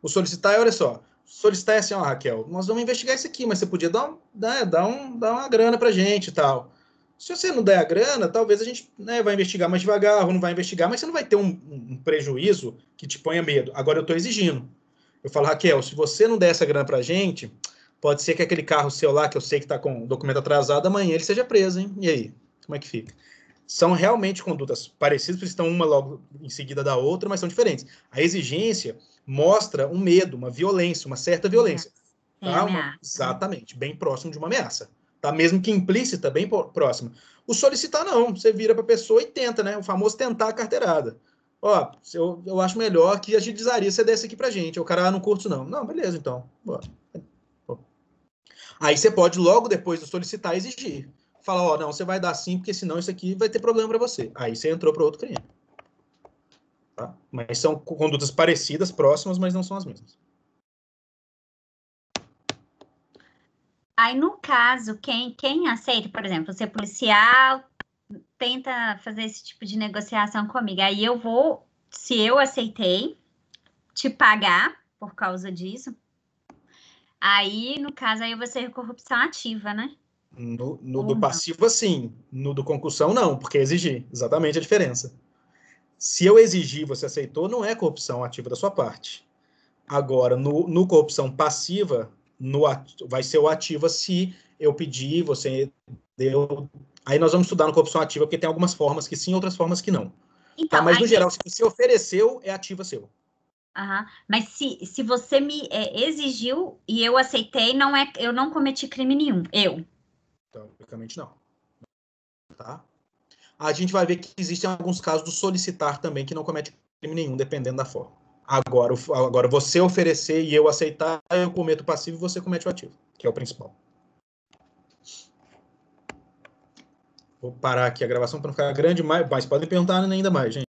O solicitar é, olha só, solicitar é assim, ó, Raquel, nós vamos investigar isso aqui, mas você podia dar uma grana pra gente e tal. Se você não der a grana, talvez a gente vai investigar mais devagar, ou não vai investigar, mas você não vai ter um prejuízo que te ponha medo. Agora eu estou exigindo. Eu falo, Raquel, se você não der essa grana pra gente, pode ser que aquele carro seu lá, que eu sei que está com o documento atrasado, amanhã ele seja preso, hein? E aí? Como é que fica? São realmente condutas parecidas, porque estão uma logo em seguida da outra, mas são diferentes. A exigência mostra um medo, uma violência, uma certa violência. Tá? Exatamente, bem próximo de uma ameaça. Tá? Mesmo que implícita, bem próxima. O solicitar, não. Você vira para a pessoa e tenta, né? O famoso tentar a carteirada. Ó, eu acho melhor que agilizaria você desse aqui pra gente. O cara, não curto, não. Não, beleza, então. Bora. Aí você pode, logo depois do solicitar, exigir. Falar, ó, não, você vai dar sim, porque senão isso aqui vai ter problema para você. Aí você entrou para outro crime. Tá? Mas são condutas parecidas, próximas, mas não são as mesmas. Aí, no caso, quem aceita, por exemplo, você é policial, tenta fazer esse tipo de negociação comigo. Aí eu vou, se eu aceitei, te pagar por causa disso. Aí, no caso, aí eu vou ser corrupção ativa, né? No do passivo, sim. No do concussão, não, porque é exigir. Exatamente a diferença. Se eu exigir, você aceitou, não é corrupção ativa da sua parte. Agora, no corrupção passiva, vai ser o ativa se eu pedir, você deu. Aí nós vamos estudar no corrupção ativa, porque tem algumas formas que sim, outras formas que não. Então, tá? Mas, no geral, se você ofereceu, é ativa seu. Mas se você me exigiu e eu aceitei, eu não cometi crime nenhum. Teoricamente, não. Tá? A gente vai ver que existem alguns casos do solicitar também que não comete crime nenhum, dependendo da forma. Agora você oferecer e eu aceitar, eu cometo o passivo e você comete o ativo, que é o principal. Vou parar aqui a gravação para não ficar grande, mas podem perguntar ainda mais, gente.